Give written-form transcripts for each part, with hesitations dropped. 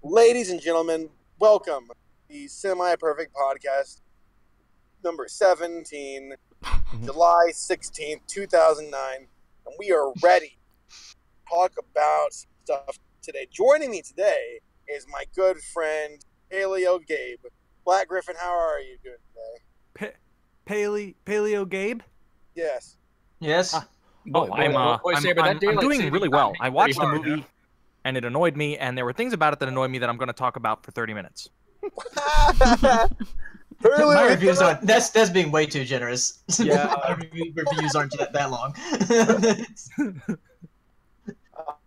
Ladies and gentlemen, welcome to the Semi-Perfect Podcast number 17, July 16th, 2009, and we are ready to talk about stuff today. Joining me today is my good friend, Paleo Gabe. Black Griffin, how are you doing today? Paleo Gabe? Yes. Yes. I'm doing really well. I watched the movie, and it annoyed me, and there were things about it that annoyed me that I'm going to talk about for 30 minutes. My reviews aren't. That's being way too generous. Yeah. My reviews aren't that long.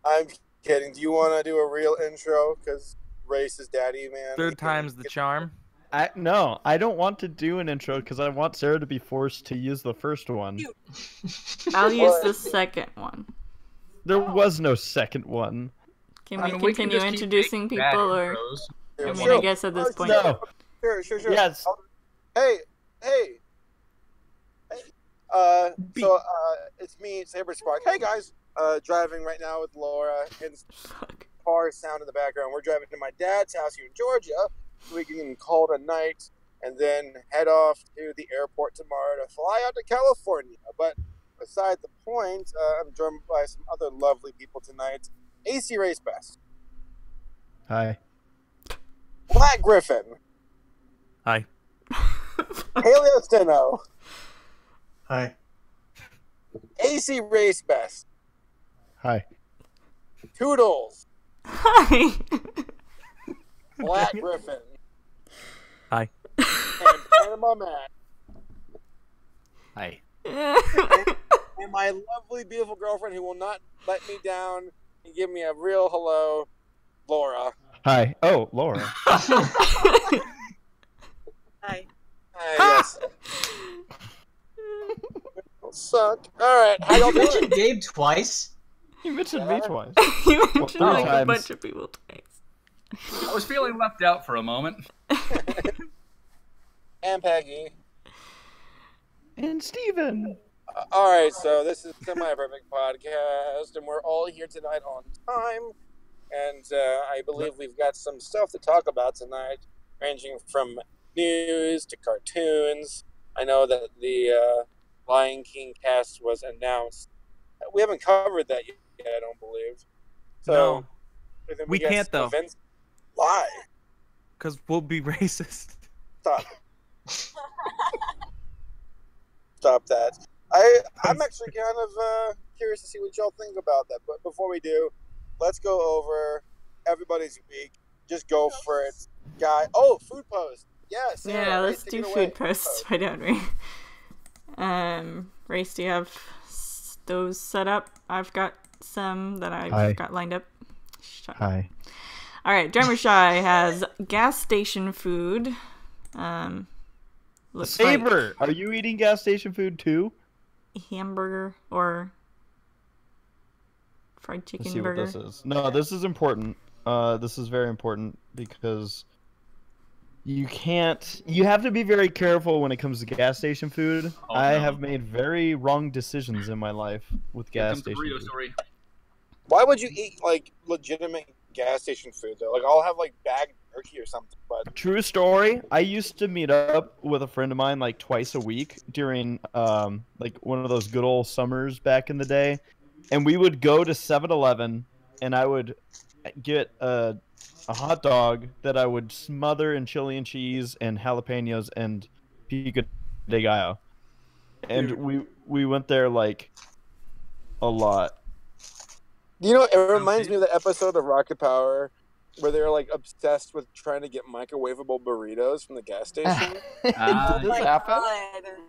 I'm kidding. Do you want to do a real intro? Because Race is daddy, man. Third time's the charm. No, I don't want to do an intro because I want Sarah to be forced to use the first one. I'll use the second one. There was no second one. Can we continue introducing people, or I guess at this point. No. Sure. Yes. Hey. It's me, Saberspark. Hey guys, driving right now with Laura, and car sound in the background. We're driving to my dad's house here in Georgia, so we can call it a night, and then head off to the airport tomorrow to fly out to California. But beside the point, I'm joined by some other lovely people tonight. ACRacebest. Hi. Black Griffin. Hi. PaleoSteno. Hi. ACRacebest. Hi. Toodles. Hi. Black Griffin. Hi. And PanamaMatt. Hi. And my lovely, beautiful girlfriend who will not let me down and give me a real hello, Laura. Hi. Oh, Laura. Hi. Hey, yes. Suck. All right, how y'all You doing? mentioned Gabe twice. You mentioned me twice. You mentioned three like a times. bunch of people twice. I was feeling left out for a moment. And Peggy. And Steven. All right, so this is Semi-Perfect Podcast, and we're all here tonight on time. And I believe we've got some stuff to talk about tonight, ranging from news to cartoons. I know that the Lion King cast was announced. We haven't covered that yet, I don't believe. So No. then We got can't, some though. events. Why? Because we'll be racist. Stop. Stop that. I'm actually kind of curious to see what y'all think about that. But before we do, let's go over everybody's week. Just go for it, guy. Oh, food post. Yes. Yeah, Yeah, let's do food posts. Why don't we? Race, do you have those set up? I've got some that I've got lined up. Shut up. Hi. All right, Hirosashii has gas station food. Looks Saber, are you eating gas station food too? like hamburger or fried Let's chicken see burger. what this is. No, this is important. This is very important because you have to be very careful when it comes to gas station food. Oh, I no. have made very wrong decisions in my life with gas Here comes the station burrito food. story. Why would you eat like legitimate gas station food though? Like I'll have like bagged turkey or something. But True story. I used to meet up with a friend of mine like twice a week during like one of those good old summers back in the day, and we would go to 7-Eleven, and I would get a hot dog that I would smother in chili and cheese and jalapenos and pico de gallo, and we went there like a lot. you know, it reminds me of the episode of Rocket Power where they're like obsessed with trying to get microwavable burritos from the gas station. Did this happen?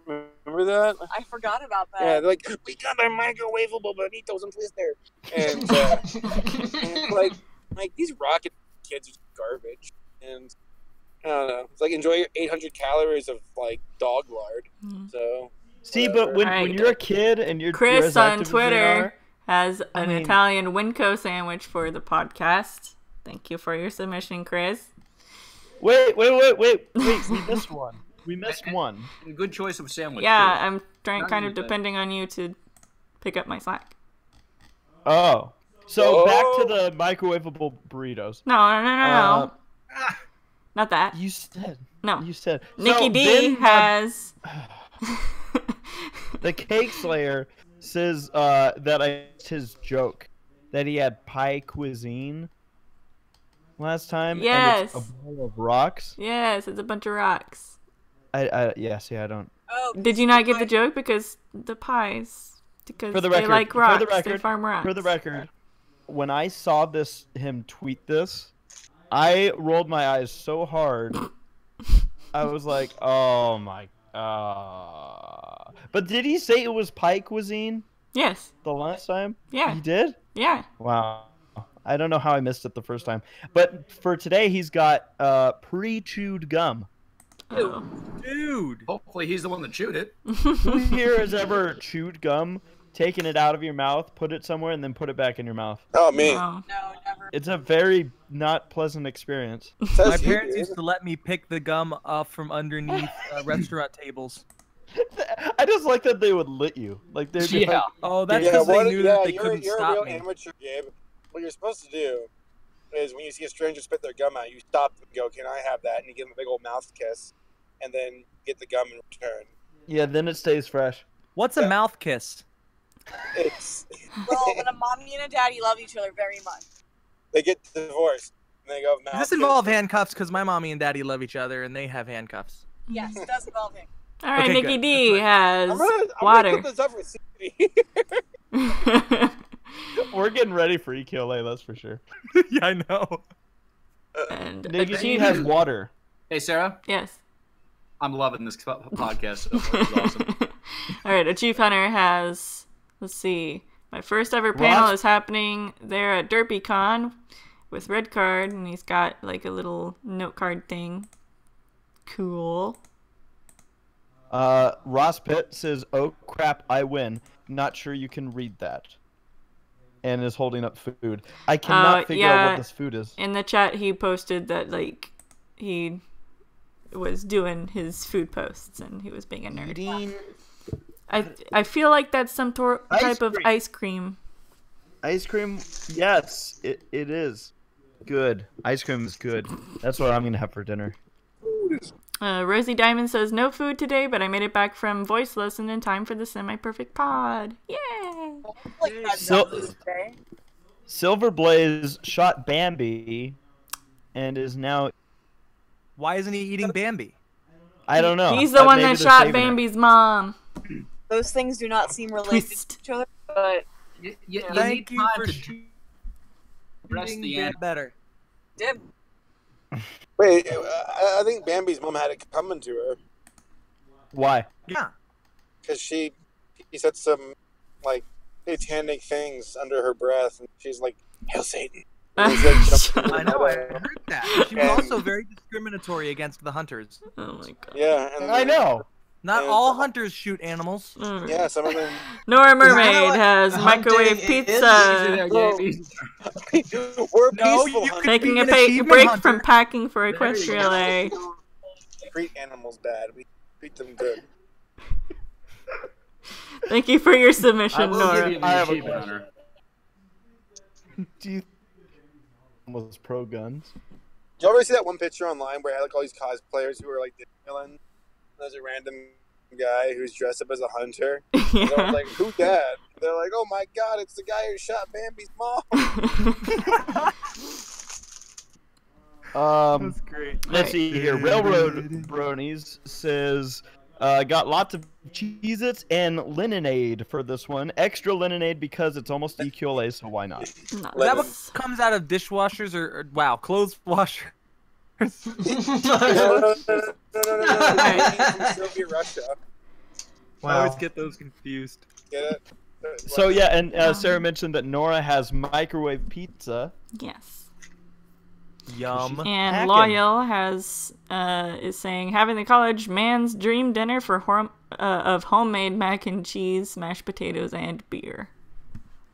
Remember that? I forgot about that. Yeah, they're like, we got our microwavable burritos and Twister. And, and like these rocket kids are garbage. And I don't know. It's like enjoy your 800 calories of like dog lard. So See, but when Alright. you're a kid and you're Chris as on active as they Twitter are- has an mean- Italian Winco sandwich for the podcast. Thank you for your submission, Chris. Wait! We missed one. We missed one. Good choice of sandwich. Yeah, too. I'm kind of anything. depending on you to pick up my slack. Oh, So back to the microwavable burritos. No. Not that. You said. No. You said. Nikki So D then, has. the Cake Slayer says that it's his joke that he had pie cuisine last time. Yes. And it's a bowl of rocks. Yes, it's a bunch of rocks. I don't. Oh, Did you not get the joke? Because the pies. Because they like rocks. They farm rocks. For the record, when I saw him tweet this, I rolled my eyes so hard. I was like, oh my. But did he say it was pie cuisine? Yes. The last time? Yeah. He did? Yeah. Wow. I don't know how I missed it the first time. But for today, he's got pre-chewed gum. Oh. Dude. Hopefully he's the one that chewed it. Who here has ever chewed gum, taken it out of your mouth, put it somewhere, and then put it back in your mouth? Oh, me. No. No, never. It's a very not pleasant experience. My parents used to let me pick the gum up from underneath restaurant tables. I just like that they would lit you. Like they'd be like, oh, that's because they knew that they you're couldn't a stop real me. amateur, Gabe. What you're supposed to do is when you see a stranger spit their gum out, you stop them and go, "Can I have that?" And you give them a big old mouth kiss, and then get the gum in return. yeah, then it stays fresh. What's a mouth kiss? It's Well, when a mommy and a daddy love each other very much. they get divorced and they go mouth. Does this involve handcuffs? Because my mommy and daddy love each other and they have handcuffs. Yes, it does involve him. All right, Okay, Nikki good. D has I'm gonna water. put this up for CD. We're getting ready for EQLA, that's for sure. Yeah, I know. And Nikki D Achieve- has water. Hey, Sarah. Yes. I'm loving this podcast so far. It's awesome. All right, a Chief Hunter has, let's see, my first ever panel is happening there at DerpyCon with Red Card, and he's got like a little note card thing. Cool. Ross Pitt says, "Oh crap, I win. Not sure you can read that." And is holding up food. I cannot figure out what this food is. In the chat, he posted that like he was doing his food posts and he was being a nerd. Eating I feel like that's some type of ice cream. ice cream. Yes, it is good. Ice cream is good. That's what I'm gonna have for dinner. Rosie Diamond says, no food today, but I made it back from voice lesson in time for the semi-perfect pod. Yay! Silver Blaze shot Bambi and is now... Why isn't he eating Bambi? I don't know. He's the one Maybe that they're shot saving it. Bambi's mom. Those things do not seem related to each other, but You Thank need you time for to shooting the bit end. better. Dib. Wait, I think Bambi's mom had it coming to her Why? Yeah. because he said some like satanic things under her breath, and she's like, "Hail Satan!" And he's, like, jumping I in the know, I middle. heard that. She was also very discriminatory against the hunters. Oh my god. Yeah, and I know. Not all hunters shoot animals. Alright. Yeah, some of them. Nora Mermaid what has hunting microwave is? pizza. We're No, peaceful. you hunters. could Taking be a an achievement break hunter. from packing for There you Equestrial. Treat animals bad. We treat them good. Thank you for your I submission, will Nora. give you the I have a achievement, question. Hunter. Do you... Was pro guns? Did you ever see that one picture online where I had like all these cosplayers who were like villain? There's a random guy who's dressed up as a hunter. And I was Yeah. like, "Who's that?" They're like, "Oh my god, it's the guy who shot Bambi's mom." That's great. Let's see here. Railroad Bronies says, got lots of Cheez-Its and Linenade for this one. Extra Linenade because it's almost EQLA, so why not? Is that what Nice. comes out of dishwashers or wow, clothes washers? No. From Soviet Russia. I always Wow. get those confused. Get it? So yeah, and Sarah mentioned that Nora has microwave pizza. Yes. Yum. And Hacking. Loyal has is saying having the college man's dream dinner for of homemade mac and cheese, mashed potatoes, and beer.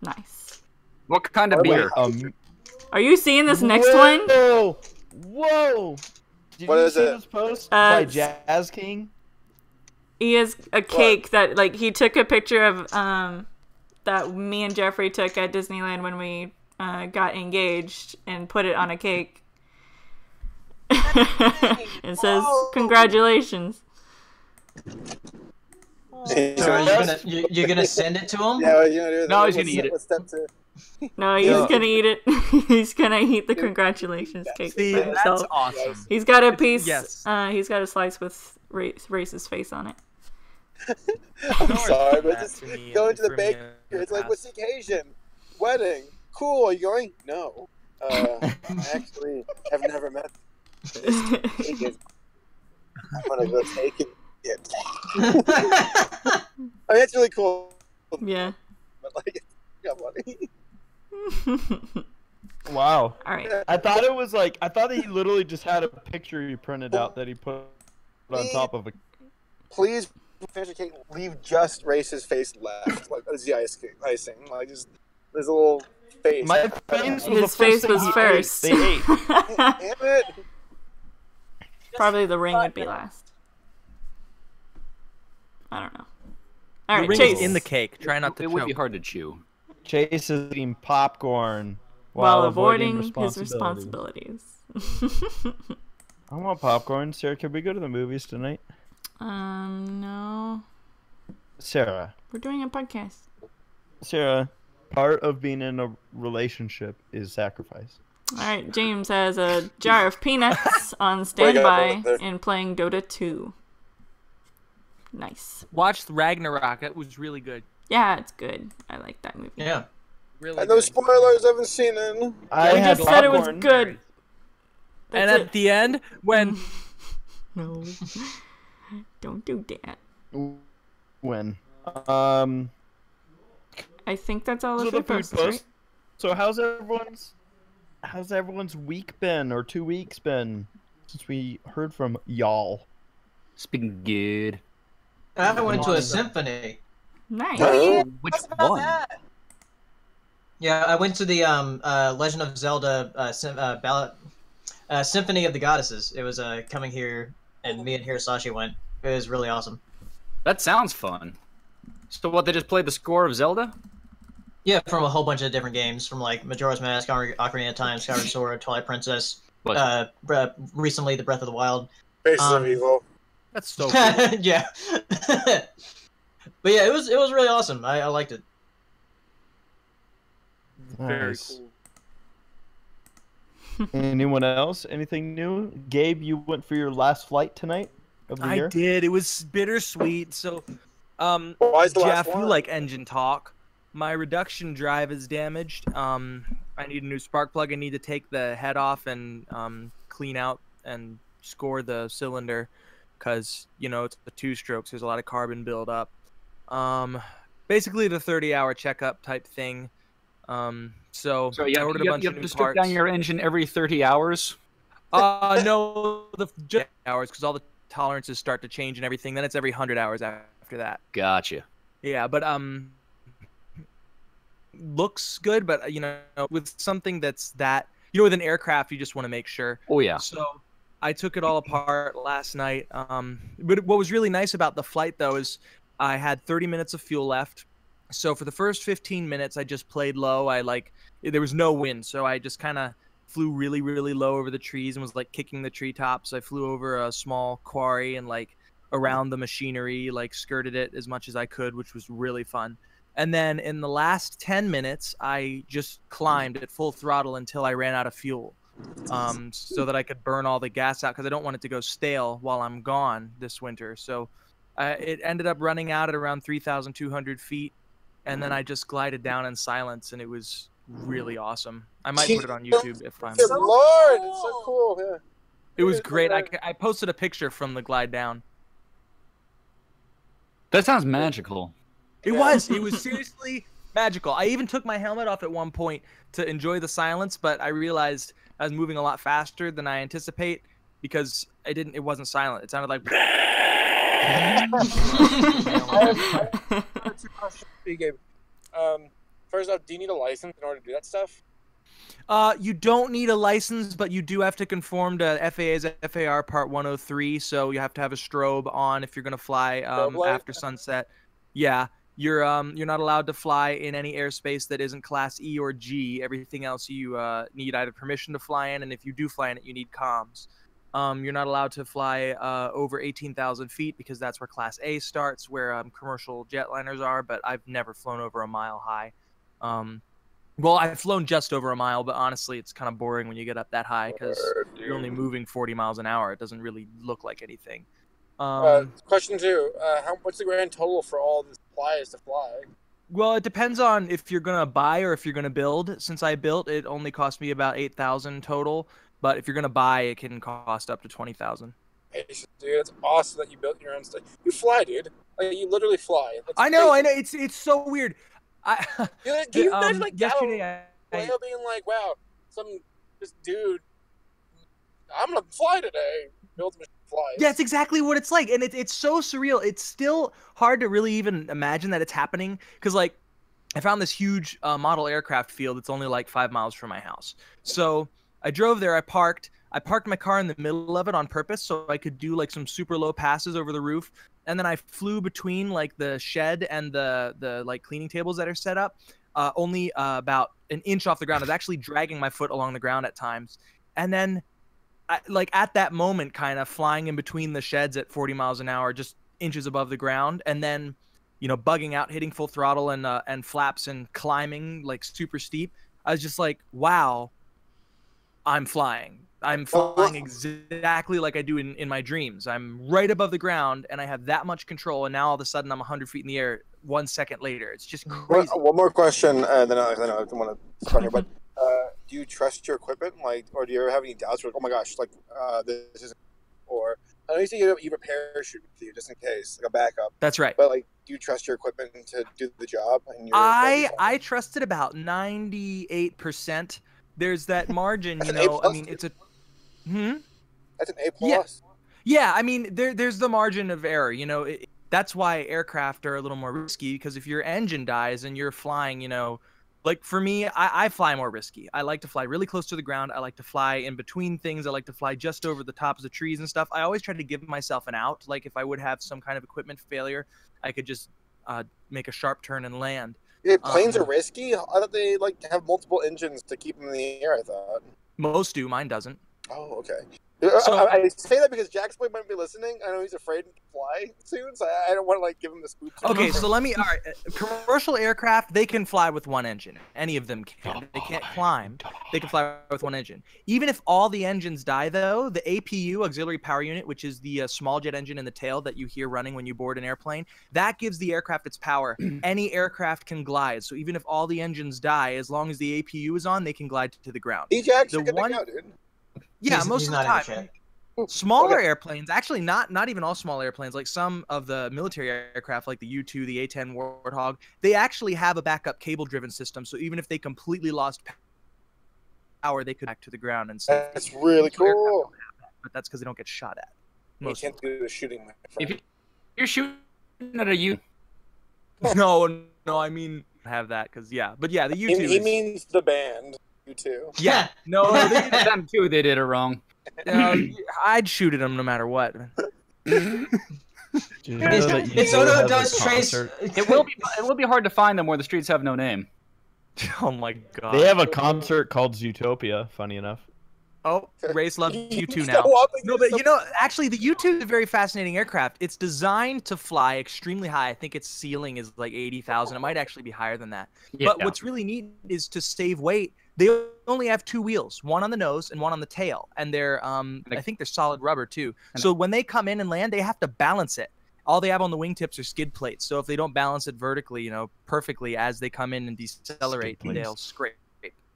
Nice. What kind of beer? Are you seeing this next one? Whoa! Whoa! Did What you is see it? this post by it's- Jazz King? He has a cake that like he took a picture of that me and Jeffrey took at Disneyland when we got engaged and put it on a cake. It says, "Congratulations." So you're gonna send it to him? Yeah, you're gonna do that. No, he's gonna eat it. Step 2. No, he's gonna eat it. He's gonna eat the congratulations cake by himself. That's awesome. He's got a piece. Yes. He's got a slice with Race's face on it. I'm sorry, but just going to the bakery. It's like, what's the occasion? Wedding. Cool. Are you going? No. I actually have never met. I'm gonna go take it. I mean, it's really cool. Yeah. But like, yeah, buddy. Wow. All right. I thought it was like, I thought he literally just had a picture he printed out that he put on top of a. Please finish the cake. Leave just Race's face left. Like, as the icing. Like, just there's a little face. My face was His face was first. They ate. Damn it. Probably the ring would be last. I don't know. All The right, ring Chase. is in the cake. Try not to It would be choke. hard to chew. Chase is eating popcorn while avoiding his responsibilities. responsibilities. I want popcorn. Sarah, can we go to the movies tonight? No. Sarah. We're doing a podcast. Sarah, part of being in a relationship is sacrifice. All right, James has a jar of peanuts on standby and playing Dota 2. Nice. Watched Ragnarok. It was really good. Yeah, it's good. I like that movie. Yeah. Really And no good. spoilers. I haven't seen it. I We had just said it was popcorn. good. And That's at the end, when No. Don't do that. When? I think that's all So of the your food posts, post. right? So how's everyone's week been, or 2 weeks been, since we heard from y'all? It's been good. I went to a symphony. Nice. Which one? Yeah, I went to the Legend of Zelda Symphony of the Goddesses. It was coming here, and me and Hirosashii went. It was really awesome. That sounds fun. So what, they just played the score of Zelda? Yeah, from a whole bunch of different games, from like Majora's Mask, Ocarina of Time, Skyward Sword, Twilight Princess, recently the Breath of the Wild. Faces of Evil. that's so cool. Yeah. But yeah, it was really awesome. I liked it. Very Nice. cool. Anyone else? Anything new? Gabe, you went for your last flight tonight of the year? I did. It was bittersweet. So, Why is the last Jeff, you one? like engine talk. My reduction drive is damaged. I need a new spark plug. I need to take the head off and clean out and score the cylinder because, you know, it's a 2-stroke, so there's a lot of carbon buildup. Basically the 30-hour checkup type thing. So you I ordered a bunch you of have new to strip parts. down your engine every 30 hours? No, just hours because all the tolerances start to change and everything. Then it's every 100 hours after that. Gotcha. Yeah, but looks good, but you know, with something that's that, you know, with an aircraft, you just want to make sure. Oh yeah. So I took it all apart last night. But what was really nice about the flight though is I had 30 minutes of fuel left. So for the first 15 minutes, I just played low. There was no wind, so I just kind of flew really, really low over the trees and was like kicking the treetops. I flew over a small quarry and like around the machinery, like skirted it as much as I could, which was really fun. And then in the last 10 minutes, I just climbed at full throttle until I ran out of fuel, so that I could burn all the gas out because I don't want it to go stale while I'm gone this winter. So it ended up running out at around 3,200 feet. And then I just glided down in silence, and it was really awesome. I might put it on YouTube if I'm... Good Lord, it's so cool. Yeah. It was great. I posted a picture from the glide down. That sounds magical. It was seriously magical. I even took my helmet off at one point to enjoy the silence, but I realized I was moving a lot faster than I anticipate because it wasn't silent. It sounded like... Two questions for you, Gabe. First off, do you need a license in order to do that stuff? You don't need a license, but you do have to conform to FAA's FAR Part 103, so you have to have a strobe on if you're going to fly after sunset. Yeah. You're not allowed to fly in any airspace that isn't Class E or G. Everything else you need either permission to fly in, and if you do fly in it, you need comms. You're not allowed to fly over 18,000 feet because that's where Class A starts, where commercial jetliners are. But I've never flown over a mile high. Well, I've flown just over a mile, but honestly, it's kind of boring when you get up that high because you're only moving 40 miles an hour. It doesn't really look like anything. Question 2: what's the grand total for all the supplies to fly? Well, it depends on if you're gonna buy or if you're gonna build. Since I built, it only cost me about 8,000 total. But if you're gonna buy, it can cost up to 20,000. Hey, dude, it's awesome that you built your own stuff. You fly, dude. Like, you literally fly. That's I know. crazy. It's so weird. Can you imagine like yesterday Galileo being like, "Wow, this dude, I'm gonna fly today." Builds a machine to fly. Yeah, it's exactly what it's like, and it's so surreal. It's still hard to really even imagine that it's happening because, like, I found this huge model aircraft field that's only like 5 miles from my house. So I drove there. I parked my car in the middle of it on purpose so I could do like some super low passes over the roof, and then I flew between like the shed and the like cleaning tables that are set up, only about an inch off the ground. I was actually dragging my foot along the ground at times, and then like at that moment, kind of flying in between the sheds at 40 miles an hour, just inches above the ground, and then, you know, bugging out, hitting full throttle and flaps and climbing like super steep. I was just like, wow, I'm flying. I'm flying exactly like I do in my dreams. I'm right above the ground, and I have that much control, and now all of a sudden I'm 100 feet in the air 1 second later. It's just crazy. One more question, then I don't want to start here, but do you trust your equipment, like, or do you ever have any doubts? Like, oh my gosh, like this is, or I know you say you have a parachute with you just in case, like a backup. That's right. But like, do you trust your equipment to do the job? And I trust it about 98%. There's that margin, you know. I mean, it's a That's an A+. Yeah. I mean, there's the margin of error, you know. That's why aircraft are a little more risky, because if your engine dies and you're flying, you know, like for me, I fly more risky. I like to fly really close to the ground. I like to fly in between things. I like to fly just over the tops of trees and stuff. I always try to give myself an out. Like if I would have some kind of equipment failure, I could just make a sharp turn and land. Yeah, planes are risky. I thought they like to have multiple engines to keep them in the air. I thought most do. Mine doesn't. Oh, okay. So, I say that because Jack's boy might be listening. I know he's afraid to fly soon, so I don't want to like give him the spook. Okay, so all right. Commercial aircraft, they can fly with one engine. Any of them can. They can't climb. They can fly with one engine. Even if all the engines die, though, the APU, auxiliary power unit, which is the small jet engine in the tail that you hear running when you board an airplane, that gives the aircraft its power. Any aircraft can glide. So even if all the engines die, as long as the APU is on, they can glide to the ground. Jack's good to go, dude. Yeah, most of the time. Smaller airplanes, actually not even all small airplanes, like some of the military aircraft like the U-2, the A-10 Warthog, they actually have a backup cable-driven system, so even if they completely lost power, they could back to the ground and save. That's really cool. But that's because they don't get shot at. You can't do the shooting. If you're shooting at a U... No, I mean, have that, because, but the U-2 He means the band. U-2. Yeah. No, they did them too. They did it wrong. I'd shoot at them no matter what. Soto does trace. It will be hard to find them where the streets have no name. Oh my god. They have a concert called Zootopia, funny enough. Oh, Race loves U-2 now. No, but you know, actually, the U-2 is a very fascinating aircraft. It's designed to fly extremely high. I think its ceiling is like 80,000. It might actually be higher than that. Yeah. But what's really neat is to save weight. They only have 2 wheels, one on the nose and one on the tail, and they're I think they're solid rubber too. So when they come in and land, they have to balance it. All they have on the wingtips are skid plates. So if they don't balance it vertically, you know, perfectly as they come in and decelerate, they'll scrape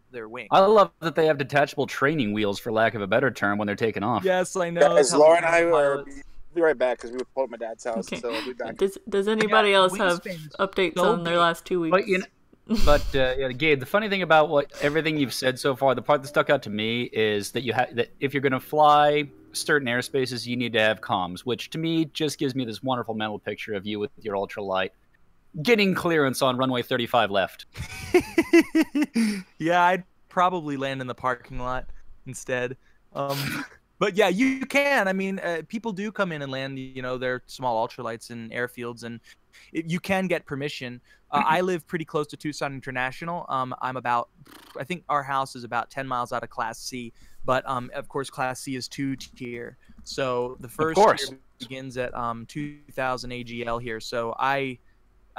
their wing. I love that they have detachable training wheels, for lack of a better term, when they're taken off. Yes, I know. As Laura and I will be right back because we were pulled at my dad's house. Okay. So we'll be back. Does anybody else have updates on their last 2 weeks? But Gabe, the funny thing about everything you've said so far, the part that stuck out to me is that that if you're going to fly certain airspaces, you need to have comms, which to me just gives me this wonderful mental picture of you with your ultralight getting clearance on runway 35 left. Yeah, I'd probably land in the parking lot instead. But yeah, you can. I mean, people do come in and land, you know, their small ultralights in airfields, and you can get permission. I live pretty close to Tucson International. I think our house is about 10 miles out of Class C, but of course Class C is 2-tier. So the first tier begins at 2,000 AGL here. So I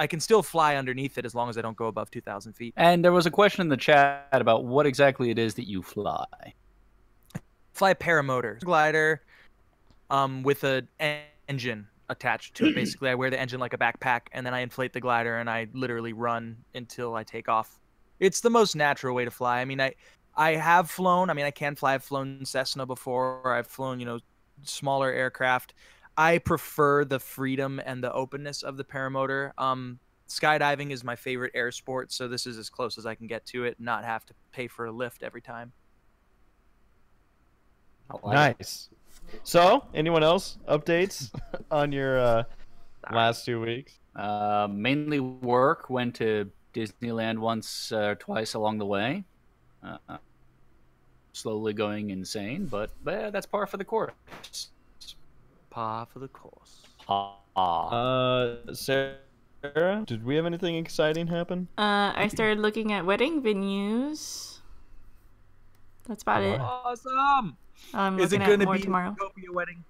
can still fly underneath it as long as I don't go above 2,000 feet. And there was a question in the chat about what exactly it is that you fly. Fly a paramotor glider with an engine attached to it. Basically, I wear the engine like a backpack, and then I inflate the glider, and I literally run until I take off. It's the most natural way to fly. I mean, I have flown. I mean, I can fly. I've flown Cessna before. I've flown, smaller aircraft. I prefer the freedom and the openness of the paramotor. Skydiving is my favorite air sport, so this is as close as I can get to it, not have to pay for a lift every time. Nice. So, anyone else updates on your last 2 weeks? Mainly work. Went to Disneyland once or twice along the way. Slowly going insane, but that's par for the course. Par for the course. Sarah, did we have anything exciting happen? I started looking at wedding venues. That's about it. Awesome. I'm Is it looking going at to more be tomorrow. a Utopia wedding?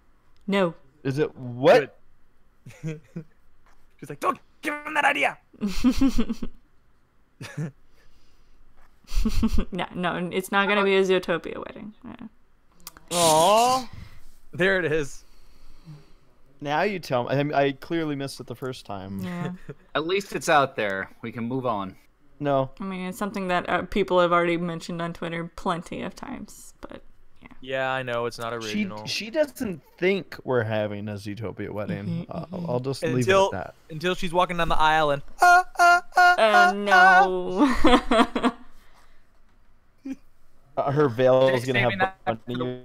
No. Is it what? She's like, don't give him that idea. No, it's not going to be a Zootopia wedding. Yeah. Aww. There it is. Now you tell me. I clearly missed it the first time. Yeah. At least it's out there. We can move on. No. I mean, it's something that people have already mentioned on Twitter plenty of times, but yeah. Yeah, I know it's not original. She doesn't think we're having a Zootopia wedding. I'll just leave it at that. Until she's walking down the aisle and no. Her veil is gonna have bunny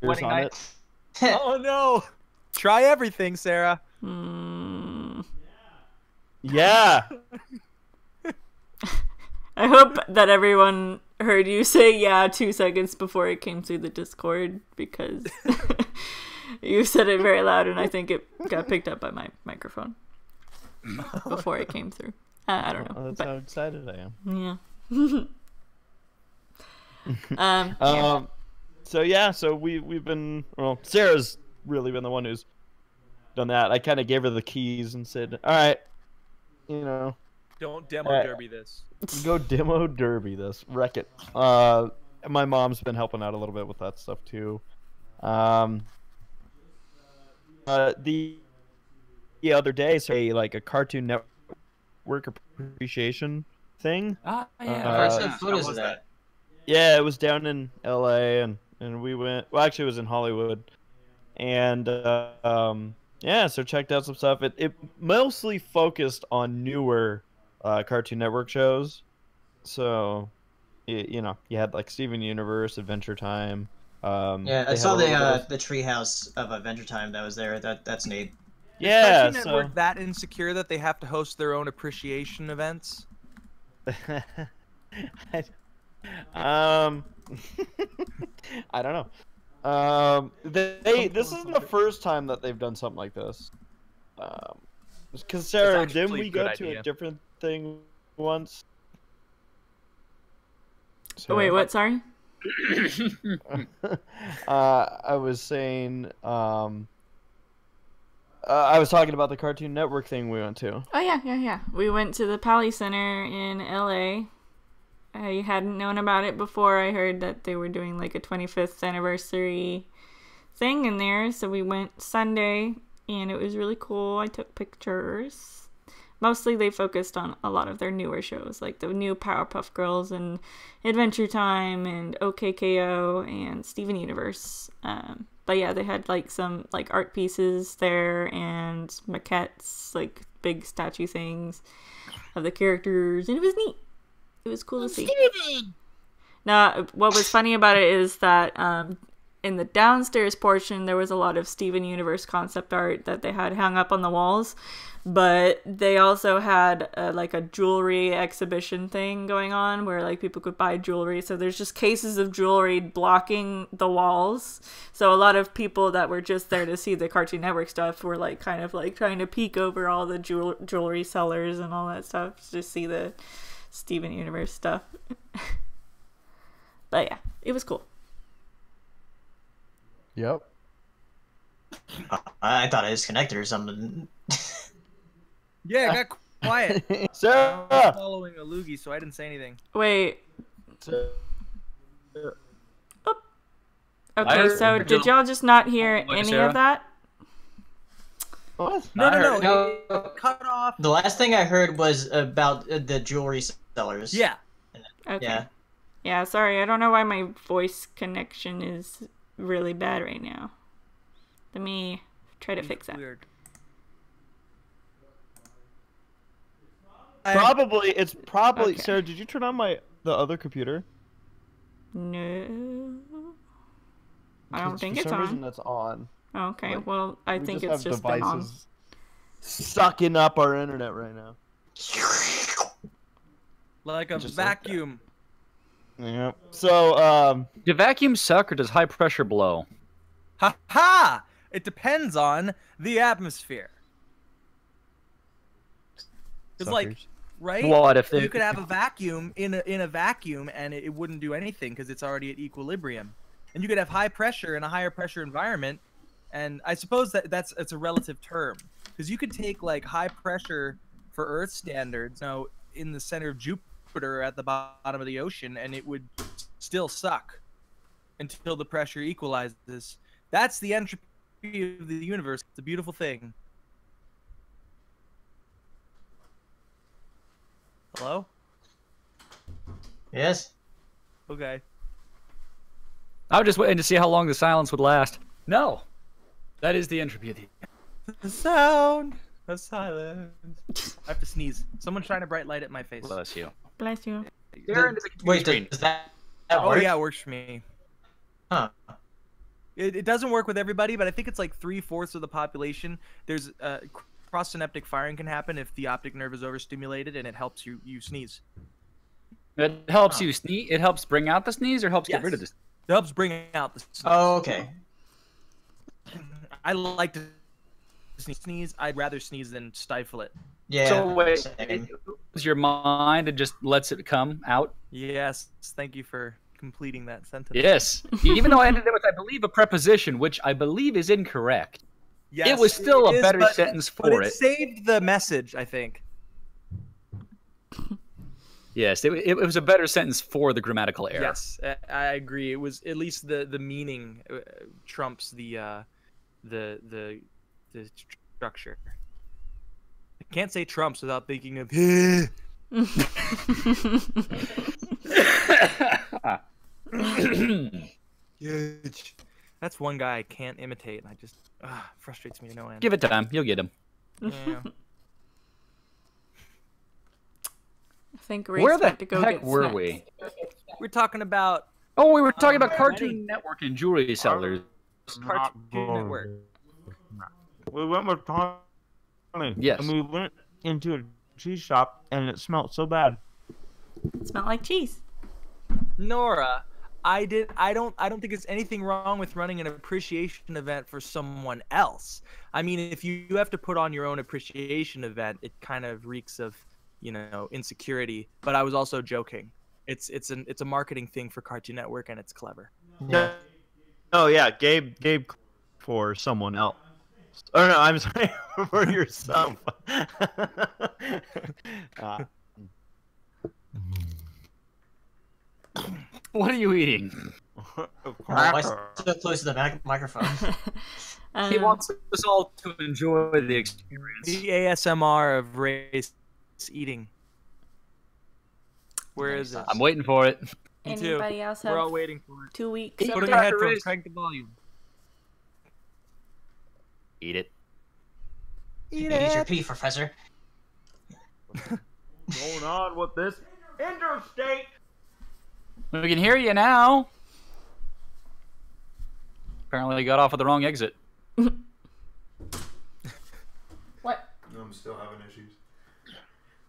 ears on it. Oh no! Try everything, Sarah. Yeah. I hope that everyone heard you say yeah 2 seconds before it came through the Discord, because you said it very loud and I think it got picked up by my microphone before it came through. I don't know. Oh, that's how excited I am. Yeah. So we've been, well, Sarah's really been the one who's done that. I kind of gave her the keys and said, all right, don't demo derby this. Go demo derby this. Wreck it. My mom's been helping out a little bit with that stuff too. The other day, say like a Cartoon Network appreciation thing. I've seen photos of that. Yeah, it was down in LA and we went, well, actually it was in Hollywood. And so checked out some stuff. It mostly focused on newer Cartoon Network shows. So, you had like Steven Universe, Adventure Time. I saw the treehouse of Adventure Time that was there. That's neat. Yeah, Cartoon Network that insecure that they have to host their own appreciation events. I don't know. This isn't the first time that they've done something like this. Because Sarah, didn't we go to a different thing once? Oh, wait, what? Sorry. I was saying, I was talking about the Cartoon Network thing we went to. Oh yeah. We went to the PaleoSteno in LA. I hadn't known about it before. I heard that they were doing like a 25th anniversary thing in there, so we went Sunday, and it was really cool. I took pictures. Mostly they focused on a lot of their newer shows, like the new Powerpuff Girls and Adventure Time and OKKO and Steven Universe. But yeah, they had like some like art pieces there and maquettes, like big statue things of the characters, and it was neat. It was cool to see. Now, what was funny about it is that in the downstairs portion, there was a lot of Steven Universe concept art that they had hung up on the walls. But they also had like a jewelry exhibition thing going on where like people could buy jewelry. So there's just cases of jewelry blocking the walls. So a lot of people that were just there to see the Cartoon Network stuff were like kind of like trying to peek over all the jewelry sellers and all that stuff to see the Steven Universe stuff. But yeah, it was cool. Yep. I thought I disconnected or something. Yeah, it got quiet. I was Sarah! following a loogie, so I didn't say anything. Wait. I Okay, heard- so did y'all just not hear What, any Sarah? of that? What? No. It cut off. The last thing I heard was about the jewelry sellers. Yeah. Okay. Yeah. Yeah, sorry. I don't know why my voice connection is really bad right now. Let me try to fix that. Weird. It's probably Okay. Sarah, did you turn on the other computer? No. I don't Because think for it's some reason on. that's on. Okay, like, well, I We think just it's have just been on. devices sucking up our internet right now. Like a Just like that. vacuum. Yep. So, Do vacuums suck or does high pressure blow? Ha ha! It depends on the atmosphere. It's like, suckers. right? What if they? You could have a vacuum in a vacuum and it wouldn't do anything because it's already at equilibrium. And you could have high pressure in a higher pressure environment, and I suppose it's a relative term because you could take like high pressure for Earth standards, in the center of Jupiter at the bottom of the ocean, and it would still suck until the pressure equalizes. That's the entropy of the universe. It's a beautiful thing. Hello? Yes. Okay. I was just waiting to see how long the silence would last. No, that is the entropy of the. The sound of silence. I have to sneeze. Someone's trying to bright light at my face. Bless you. Bless you. Wait, does that Oh work? yeah, it works for me. Huh. It doesn't work with everybody, but I think it's like 3/4 of the population. There's cross-synaptic firing can happen if the optic nerve is overstimulated, and it helps you sneeze. It helps you sneeze. It helps bring out the sneeze, or helps get rid of Yes. the. It helps bring out the sneeze. Oh, okay. I like to sneeze. I'd rather sneeze than stifle it. Yeah. So wait, same. is your mind and just lets it come out? Yes. Thank you for completing that sentence. Yes. Even though I ended it with, I believe, a preposition, which I believe is incorrect. Yes, It was still it a is, better but- sentence But for it it. saved the message, I think. Yes, it was a better sentence for the grammatical error. Yes, I agree. It was at least the meaning trumps the structure. I can't say trumps without thinking of. Huge. That's one guy I can't imitate, and I just frustrates me to no end. Give it time. You'll get him. Yeah. I think Where Ray's the got to go heck get were snacks. we? We're talking about Oh, we were talking about wedding. Cartoon Network and jewelry sellers. Cartoon Network. We went with Tommy. Yes. And we went into a cheese shop, and it smelled so bad. It smelled like cheese. Nora, I don't think there's anything wrong with running an appreciation event for someone else. I mean, if you have to put on your own appreciation event, it kind of reeks of, insecurity. But I was also joking. It's a marketing thing for Cartoon Network, and it's clever. Yeah. Oh yeah, Gabe for someone else. Oh no, I'm sorry, for yourself. What are you eating? Oh, why so close to the microphone? He wants us all to enjoy the experience. The ASMR of Ray's eating. Where is it? I'm waiting for it. Me too. Anybody else We're all have waiting for it. 2 weeks? Eat Put it. in update? your headphones. Raise- Crank the volume. Eat it. Eat Eat your it. pee, Professor. Going on with this interstate. We can hear you now. Apparently, he got off at the wrong exit. What? I'm still having issues.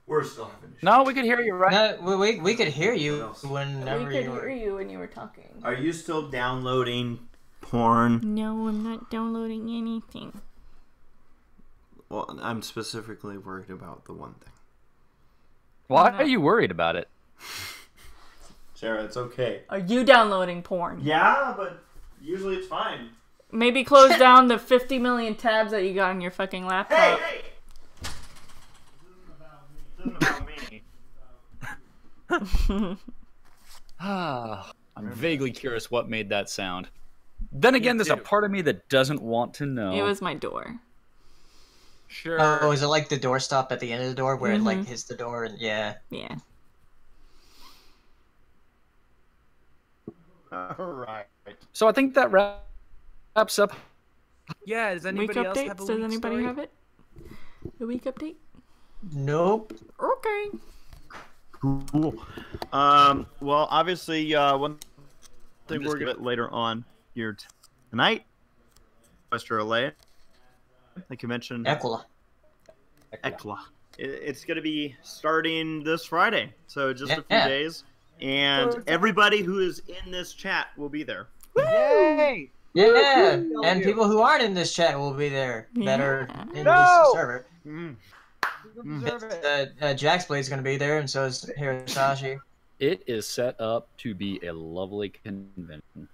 We're still having issues. No, we could hear you right. No, we could hear you whenever We could you were. hear you when you were talking. Are you still downloading porn? No, I'm not downloading anything. Well, I'm specifically worried about the one thing. Why are you worried about it? Sarah, it's okay. Are you downloading porn? Yeah, but usually it's fine. Maybe close down the 50 million tabs that you got on your fucking laptop. Hey! I'm vaguely curious what made that sound. Then again, there's a part of me that doesn't want to know. It was my door. Sure. Oh, is it like the doorstop at the end of the door where it like hits the door and yeah. Yeah. Alright. So I think that wraps up. Yeah, does anybody Week else updates? have a Does week anybody story? have it? A week update? Nope. Okay. Cool. Well, obviously, one thing we're gonna later on here tonight, Western LA, like you mentioned, Ekla. It's gonna be starting this Friday, so just a few days, and everybody who is in this chat will be there. Yay! Yeah, and people who aren't in this chat will be there that are in this server. Jack's Blade's gonna be there, and so is Hirosashii. It is set up to be a lovely convention.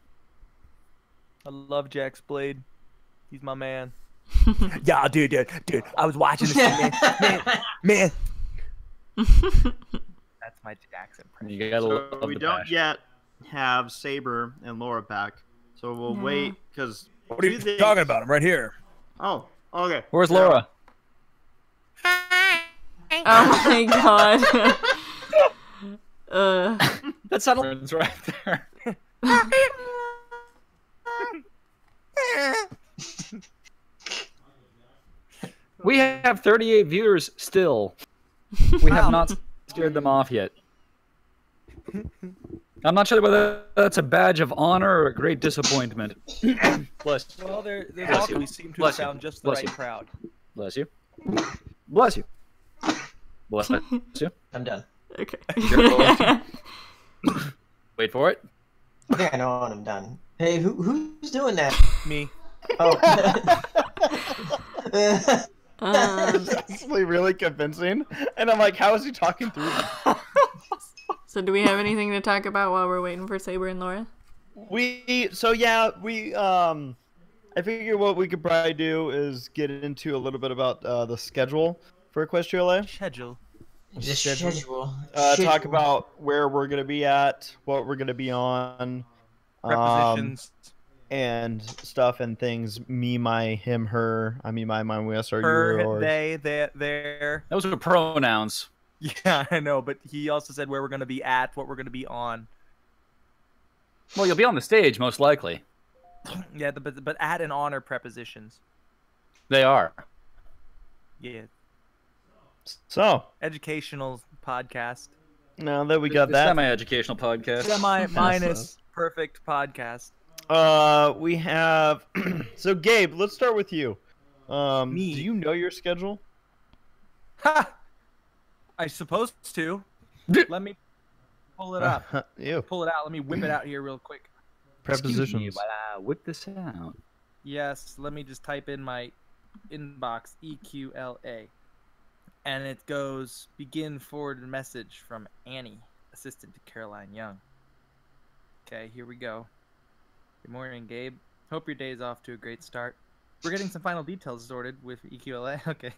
I love Jack's Blade. He's my man. Yeah, dude. I was watching this thing, man. That's my Jack's impression. You gotta love So we the don't passion. yet have Saber and Laura back, so we'll wait because. What are you talking about? I'm right here. Oh, okay. Where's Laura? Oh my god. That sounds right there. We have 38 viewers still. We have not scared them off yet. I'm not sure whether that's a badge of honor or a great disappointment. Bless. Well, they Bless you. always seem to Bless have you. found just the Bless right you. crowd. Bless you. Bless you. Bless you. I'm done. Okay. Wait for it. I think I know when I'm done. Hey, who's doing that? Me. Oh. It's actually really convincing, and I'm like, how is he talking through that? So do we have anything to talk about while we're waiting for Saber and Laura? I figure what we could probably do is get into a little bit about the schedule for Equestria LA. Schedule. Just schedule. Talk about where we're gonna be at, what we're gonna be on, Prepositions. and stuff and things. Me, my, him, her. I mean, my, we, us, or Her, yours. they, their. Those are pronouns. Yeah, I know, but he also said where we're going to be at, what we're going to be on. Well, you'll be on the stage, most likely. Yeah, but at and on are prepositions. They are. Yeah. So, Educational podcast. now that we got that, Semi-educational podcast. Semi minus perfect podcast. we have. So, Gabe, let's start with you. Me. Do you know your schedule? Ha! I supposed to. Let me pull it up. Ew. Pull it out. Let me whip it out here real quick. Excuse me while I whip this out. Yes, let me just type in my inbox, EQLA. And it goes, begin forwarded message from Annie, assistant to Caroline Young. Okay, here we go. Good morning, Gabe. Hope your day is off to a great start. We're getting some final details sorted with EQLA. Okay.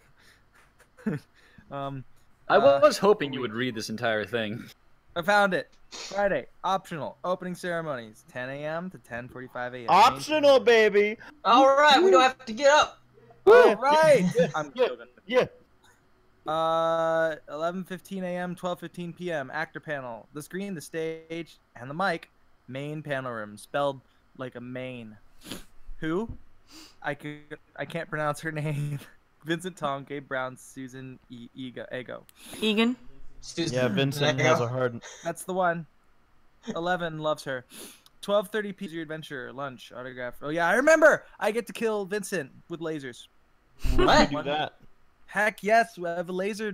I was hoping you would read this entire thing. I found it. Friday, optional. Opening ceremonies, 10 a.m. to 10:45 a.m. Optional, baby. All right, we don't have to get up. All right. I'm Yeah. joking. Yeah. 11:15 a.m., 12:15 p.m. Actor panel. The screen, the stage, and the mic. Main panel room, spelled like a main. Who? I can't pronounce her name. Vincent Tong, Gabe Brown, Susan Ego. Egan? Susan. Yeah, Vincent has a hard. That's the one. 11 loves her. 12:30 p. Your adventure lunch autograph. Oh yeah, I remember. I get to kill Vincent with lasers. What? Do that. Heck yes, we have a laser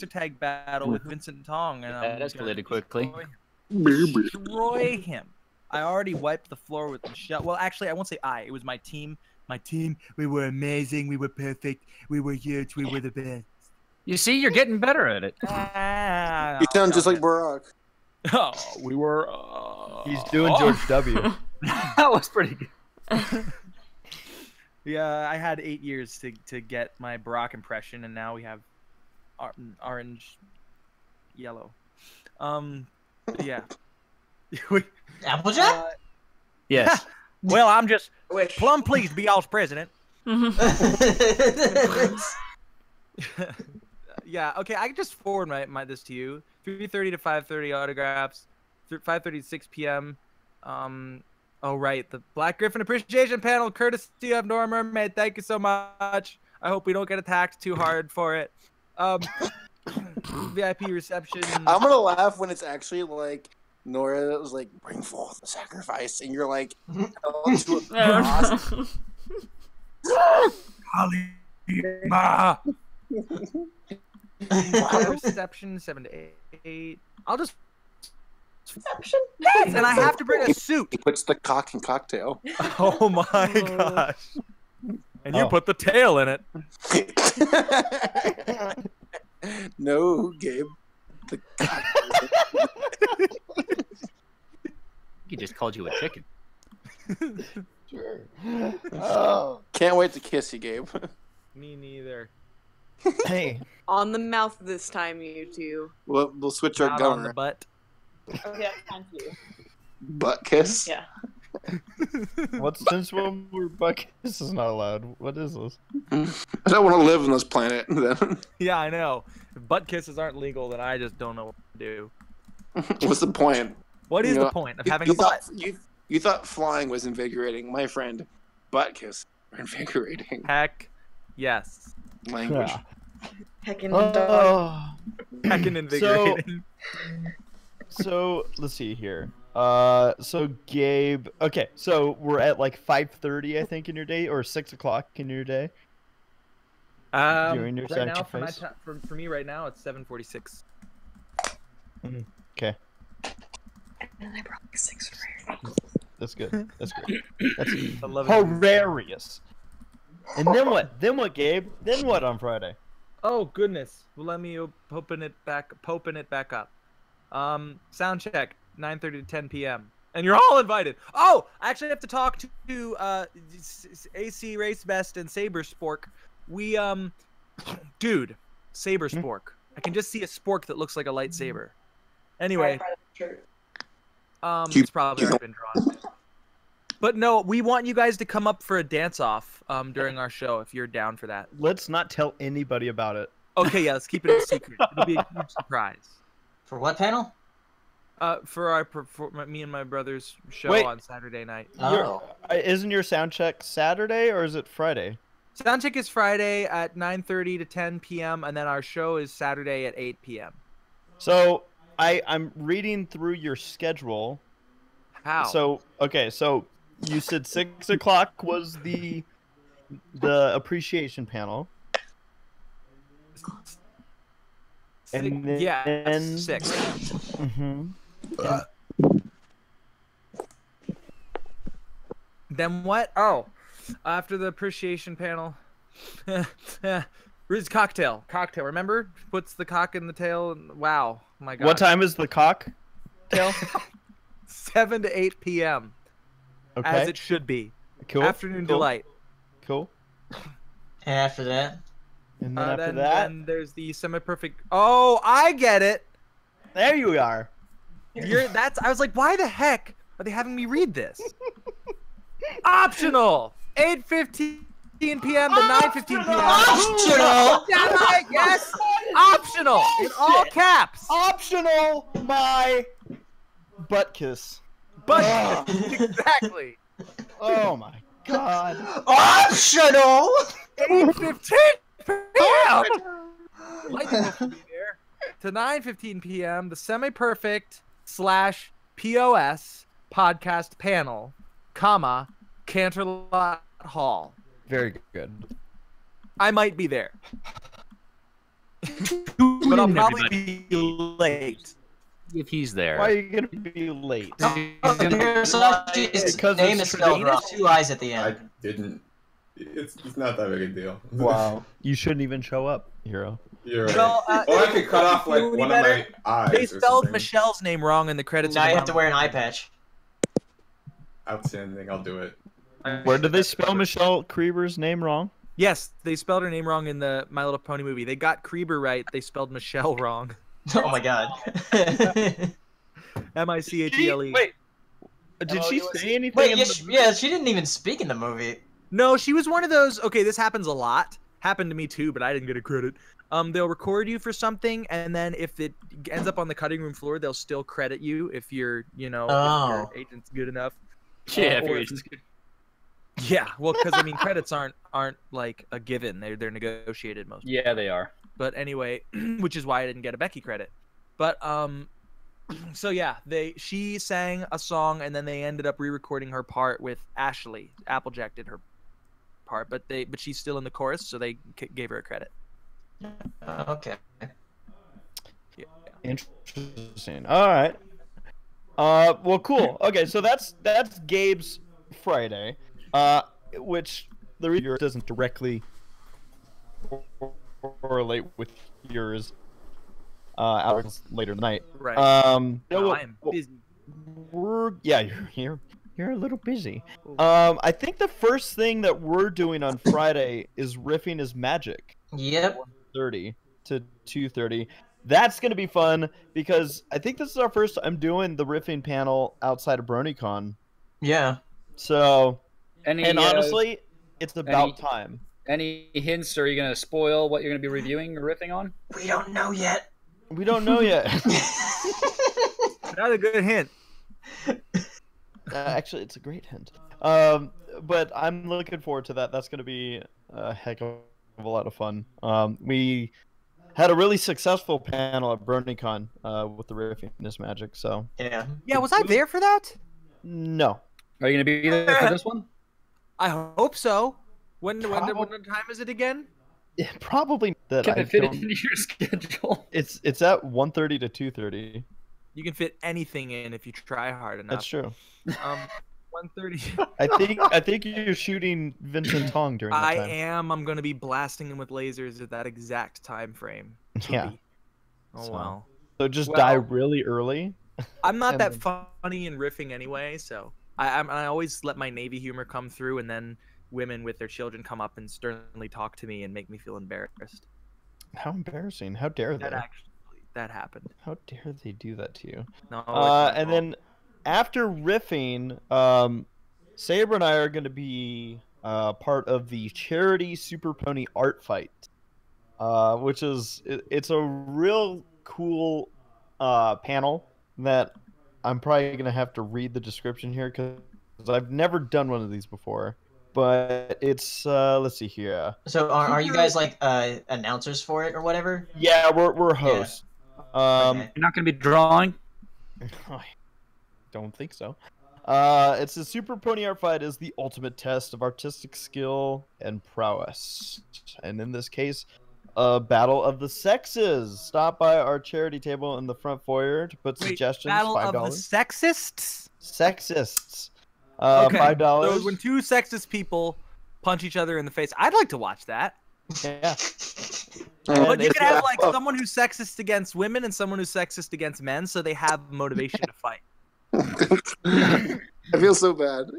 tag battle with Vincent Tong, and That escalated quickly. Destroy him. I already wiped the floor with Michelle. Well, actually, I won't say I. It was my team. My team. We were amazing. We were perfect. We were huge. We were the best. You see, you're getting better at it. You sound just like Barack. Oh, we were. He's doing George W. That was pretty good. Yeah, I had 8 years to get my Barack impression, and now we have orange, yellow. Yeah. Applejack? Yes. Well, I'm just plumb pleased to be y'all's president. Yeah. Okay, I can just forward this to you. 3:30 to 5:30 autographs. 5:30 to 6 p.m. Oh, right. The Black Griffin Appreciation Panel, courtesy of Nora Mermaid. Thank you so much. I hope we don't get attacked too hard for it. VIP reception. I'm going to laugh when it's actually like Nora was like, bring forth the sacrifice. And you're like, to Kalima. Reception 7 to 8. I'll just. Reception. And I have to bring a suit. He puts the cock in cocktail. Oh my gosh. And you put the tail in it. No, Gabe. The cock. He just called you a chicken. Sure. Can't wait to kiss you, Gabe. Me neither. Hey. On the mouth this time, you two. We'll switch our Not gun on the around. butt. Okay, thank you. Butt kiss? Yeah. Since when we're butt kiss is not allowed? What is this? I don't want to live on this planet. Then. Yeah, I know. If butt kisses aren't legal, then I just don't know what to do. What's the point? What is the point of having a thought, butt? You thought flying was invigorating. My friend, butt kiss are invigorating. Heck, yes. Language. Yeah. Heckin' dog. Heckin' invigorating. So let's see here. So Gabe. Okay, so we're at like 5:30, I think, in your day, or 6 o'clock in your day. During your right now, sacrifice. for me right now, it's 7:46. Okay. And I brought like 6 rare. That's good. That's good. That's 11. hilarious. And then what? Then what, Gabe? Then what on Friday? Oh goodness. Well, let me open it back up. Sound check 9:30 to 10 p.m. And you're all invited. Oh, I actually have to talk to ACRacebest and Saberspark. We dude, Saberspork. I can just see a spork that looks like a lightsaber. Anyway, it's probably already been drawn. But no, we want you guys to come up for a dance-off during our show if you're down for that. Let's not tell anybody about it. Okay, yeah, let's keep it a secret. It'll be a huge surprise. For what panel? For me and my brother's show on Saturday night. Isn't your sound check Saturday or is it Friday? Sound check is Friday at 9:30 to 10 p.m. and then our show is Saturday at 8 p.m. So I'm reading through your schedule. How? So you said 6 o'clock was the appreciation panel. And then, yeah, 6. Mm-hmm. Then what? Oh, after the appreciation panel, Riz cocktail. Remember? Puts the cock in the tail. And, wow, oh my God. What time is the cocktail? 7 to 8 p.m. Okay. As it should be. Cool. Afternoon delight. Cool. And after that? And then after that? Then there's the semi-perfect. Oh, I get it. There you are. I was like, why the heck are they having me read this? Optional. 8:15 p.m. to 9:15 p.m. Optional. Yes. Optional. In all caps. Optional. My butt kiss. But exactly. Oh my God. Optional. 8:15 p.m. Lightning will be there. To 9:15 p.m. The semi-perfect / POS podcast panel, comma, Canterlot Hall. Very good. I might be there. But I'll probably be late. If he's there. Why are you going to be late? Hirosashii's name is spelled wrong. 2 I's at the end. I didn't. It's not that big a deal. Wow. You shouldn't even show up, Hero. You're right. Well, or I could cut off like one of my eyes. They or spelled something. Michelle's name wrong in the credits. Now you have to wear an eye patch. Outstanding. I'll do it. Where did they spell Michelle Krieber's name wrong? Yes, they spelled her name wrong in the My Little Pony movie. They got Krieber right. They spelled Michelle wrong. Oh my god. M-I-C-H-E-L-E. Wait. Did she say anything? Wait, yeah, she didn't even speak in the movie. No, she was one of those. Okay, this happens a lot. Happened to me too, but I didn't get a credit. They'll record you for something, and then if it ends up on the cutting room floor, they'll still credit you if you're, if your agent's good enough. Yeah, if your agent's good. Yeah, well, because I mean, credits aren't like a given. They're negotiated most. Yeah, they are. But anyway, which is why I didn't get a Becky credit. But so yeah, she sang a song, and then they ended up re-recording her part with Ashley. Applejack did her part, but she's still in the chorus, so they gave her a credit. Okay. Yeah. Interesting. All right. Well, cool. Okay, so that's Gabe's Friday, which the reader doesn't directly correlate with yours. Hours later tonight. Right. I'm busy. You're a little busy. I think the first thing that we're doing on Friday is riffing is magic. Yep. 1:30 to 2:30. That's gonna be fun because I think this is our first time doing the riffing panel outside of BronyCon. Yeah. So, honestly, it's about time. Any hints? Are you gonna spoil what you're gonna be reviewing or riffing on? We don't know yet. We don't know yet. Another good hint. Actually, it's a great hint. But I'm looking forward to that. That's going to be a heck of a lot of fun. We had a really successful panel at BronyCon with the riffing is magic. So yeah. Was I there for that? No. Are you gonna be there for this one? I hope so. What time is it again? Yeah, probably that. Can I fit it into your schedule? It's at 1:30 to 2:30. You can fit anything in if you try hard enough. That's true. 1:30. I think you're shooting Vincent Tong during that time. I am. I'm going to be blasting him with lasers at that exact time frame. Yeah. Oh well. So just die really early. I'm not that funny in riffing anyway, so I always let my Navy humor come through, and then women with their children come up and sternly talk to me and make me feel embarrassed. How embarrassing! How dare they? That happened. How dare they do that to you? No. And then after riffing, Saber and I are going to be part of the charity Super Pony art fight, which is it's a real cool panel that I'm probably going to have to read the description here because I've never done one of these before. But it's let's see here. So are you guys like announcers for it or whatever? Yeah, we're hosts. Yeah. You're not going to be drawing? I don't think so. It's a Super Pony art fight is the ultimate test of artistic skill and prowess, and in this case, a battle of the sexes. Stop by our charity table in the front foyer to put suggestions. Battle $5. of the sexists. Sexists. Okay. $5. So when two sexist people punch each other in the face, I'd like to watch that. Yeah. But you could have like someone who's sexist against women and someone who's sexist against men, so they have motivation to fight. I feel so bad.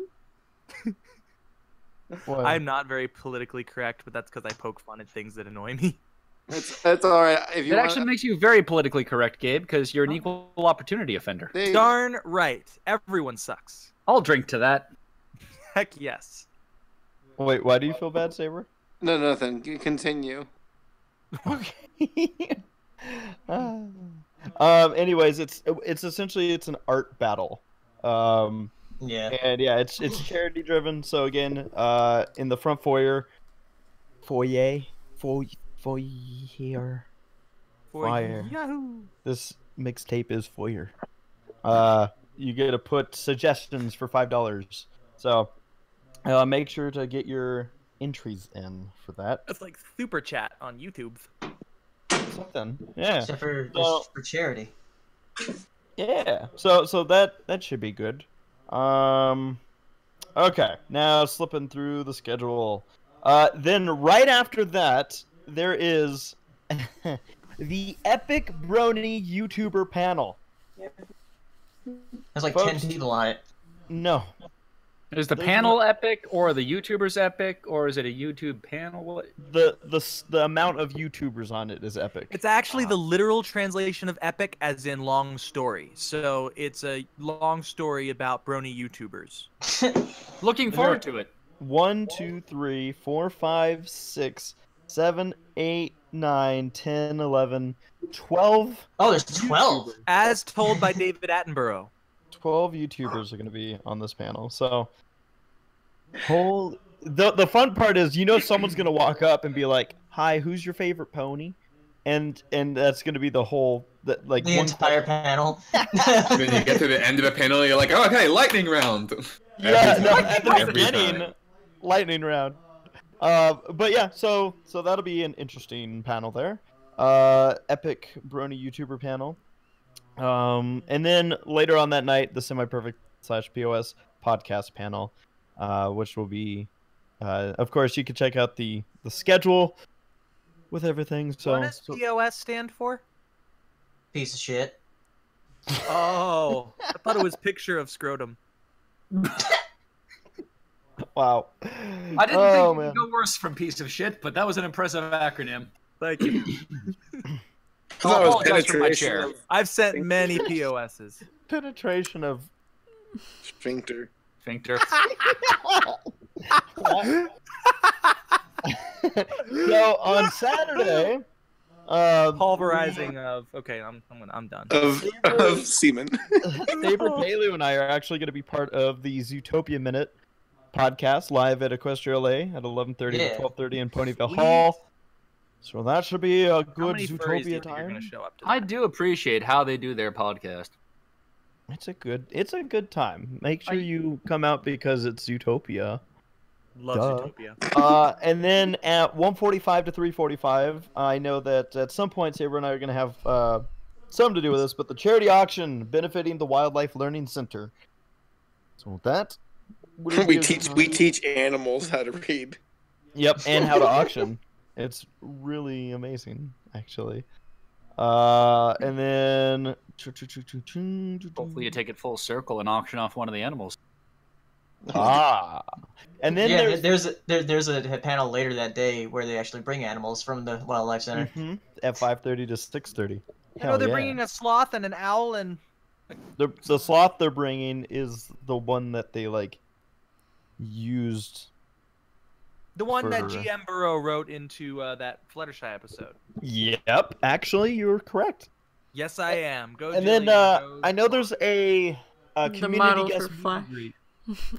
I'm not very politically correct, but that's because I poke fun at things that annoy me. That's all right. If you actually makes you very politically correct, Gabe, because you're an equal opportunity offender. Darn right. Everyone sucks. I'll drink to that. Heck yes. Wait, why do you feel bad, Saber? No, nothing. Continue. Okay. Anyways, it's essentially an art battle. Yeah. And yeah, it's charity driven. So again, in the front foyer. This mixtape is foyer. you get to put suggestions for $5. So make sure to get your entries in for that. It's like super chat on YouTube. Something, yeah. Except for charity. Yeah. So that should be good. Okay, now slipping through the schedule. Then right after that, there is the Epic Brony YouTuber panel. There's like Folks, 10 people on it. No. Is the panel epic, or the YouTubers epic, or is it a YouTube panel? What? The amount of YouTubers on it is epic. It's actually the literal translation of epic, as in long story. So it's a long story about brony YouTubers. Looking forward to it. 1, 2, 3, 4, 5, 6, 7, 8, 9, 10, 11, 12. Oh, there's 12. As told by David Attenborough. 12 YouTubers are going to be on this panel. So, the fun part is, someone's going to walk up and be like, "Hi, who's your favorite pony?" And that's going to be the whole the entire panel. Then you get to the end of the panel, you're like, "Oh, okay, lightning round." Yeah, at the beginning, lightning round. But yeah, so that'll be an interesting panel there. Epic Brony YouTuber panel. And then later on that night, the Semi-Perfect / POS podcast panel, which will be, of course, you can check out the schedule with everything. So, what does POS stand for? Piece of shit. Oh, I thought it was picture of scrotum. Wow. I didn't think it would go worse from piece of shit, but that was an impressive acronym. Thank you. I'll apologize for my chair. I've sent many POSs. Penetration of sphincter. So on Saturday, pulverizing of. Okay, I'm done. Of semen. Saber, Paleo, and I are actually going to be part of the Zootopia Minute podcast live at Equestria LA at 11:30 to 12:30 in Ponyville Hall. So that should be a good Zootopia time. I do appreciate how they do their podcast. It's a good time. Make sure you come out because it's Zootopia. Love Zootopia. And then at 1:45 to 3:45, I know that at some point Saber and I are going to have something to do with this, but the charity auction benefiting the Wildlife Learning Center. So with that, we teach animals how to read. Yep, and how to auction. It's really amazing, actually. And then hopefully you take it full circle and auction off one of the animals. And then there's a panel later that day where they actually bring animals from the Wildlife Center at 5:30 to 6:30. I know they're bringing a sloth and an owl, and the sloth they're bringing is the one that they used. The one that GM Burrow wrote into that Fluttershy episode. Yep, actually, you're correct. Yes, I am. Go. And Jillian, then I know there's a community guest Flash.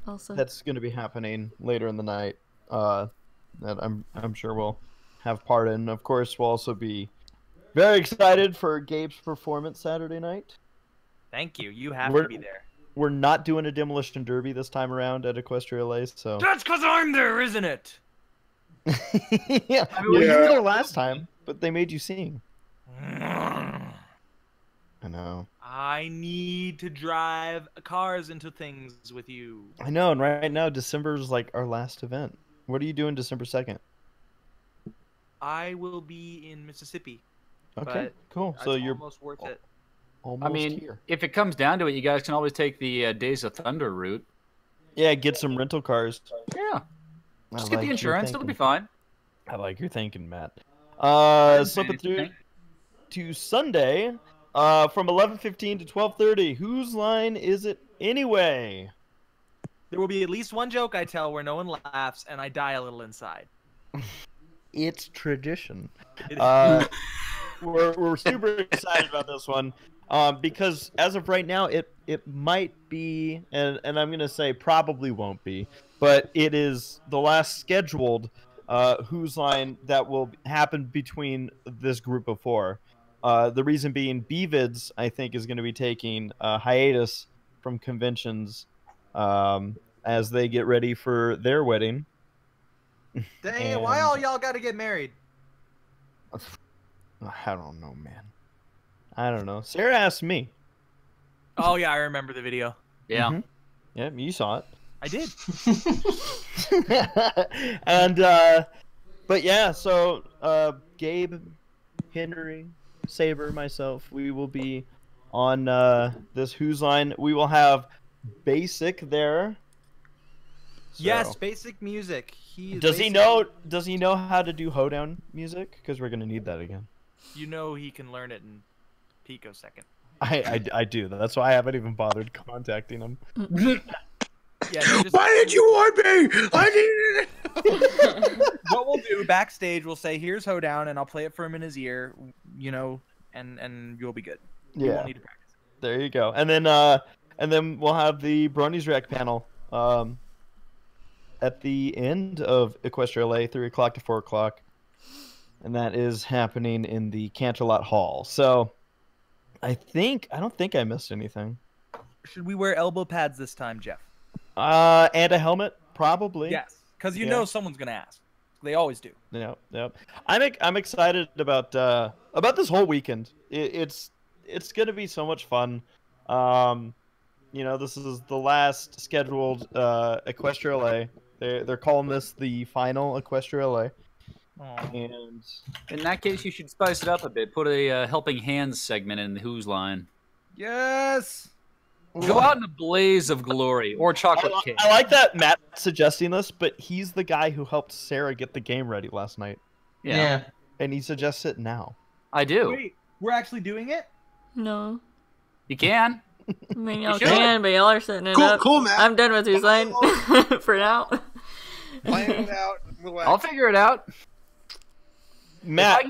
Also, that's going to be happening later in the night. That I'm sure we'll have part in. Of course, we'll also be very excited for Gabe's performance Saturday night. Thank you. You have to be there. We're not doing a demolition derby this time around at Equestria LA, so that's because I'm there, isn't it? Yeah, you were there last time, but they made you sing. I know. I need to drive cars into things with you. I know, and right now December is our last event. What are you doing December 2nd? I will be in Mississippi. Okay, cool. So you're almost worth it. Almost here. If it comes down to it, you guys can always take the Days of Thunder route. Yeah, get some rental cars. Yeah. Just get the insurance. It'll be fine. I like your thinking, Matt. Slipping through to Sunday from 11:15 to 12:30. Whose line is it anyway? There will be at least one joke I tell where no one laughs, and I die a little inside. It's tradition. We're super excited about this one because as of right now, it might be, and I'm going to say probably won't be, but it is the last scheduled Whose Line that will happen between this group of four. The reason being, BVids, I think, is going to be taking a hiatus from conventions as they get ready for their wedding. Dang it, why all y'all got to get married? I don't know, man. I don't know. Sarah asked me. Oh, yeah, I remember the video. Yeah. Mm-hmm. Yeah, you saw it. I did. And, but yeah, so Gabe, Henry, Saber, myself, we will be on this Who's Line. We will have Basic there. So, yes, Basic music. Does he know how to do hoedown music? Because we're gonna need that again. You know he can learn it in picosecond. I do. That's why I haven't even bothered contacting him. Yeah, why did you want me? I needed it. What we'll do backstage, we'll say, "Here's hoedown," and I'll play it for him in his ear. You know, and you'll be good. You won't need to practice. There you go. And then we'll have the Bronies Rec panel at the end of Equestria LA, 3 o'clock to 4 o'clock, and that is happening in the Canterlot Hall. So I don't think I missed anything. Should we wear elbow pads this time, Jeff? And a helmet, probably. Yes, because you know someone's gonna ask. They always do. Yeah. I'm excited about this whole weekend. It's gonna be so much fun. This is the last scheduled Equestria LA. They're calling this the final Equestria LA. And in that case, you should spice it up a bit. Put a helping hands segment in the Who's Line. Yes. Go out in a blaze of glory, or chocolate cake. I like that Matt suggesting this, but he's the guy who helped Sarah get the game ready last night. Yeah. And he suggests it now. I do. Wait, we're actually doing it? No. You can. I mean, y'all can, but y'all are setting it up. Cool, Matt. I'm done with Who's Line for now. Plan it out. I'll figure it out. Matt,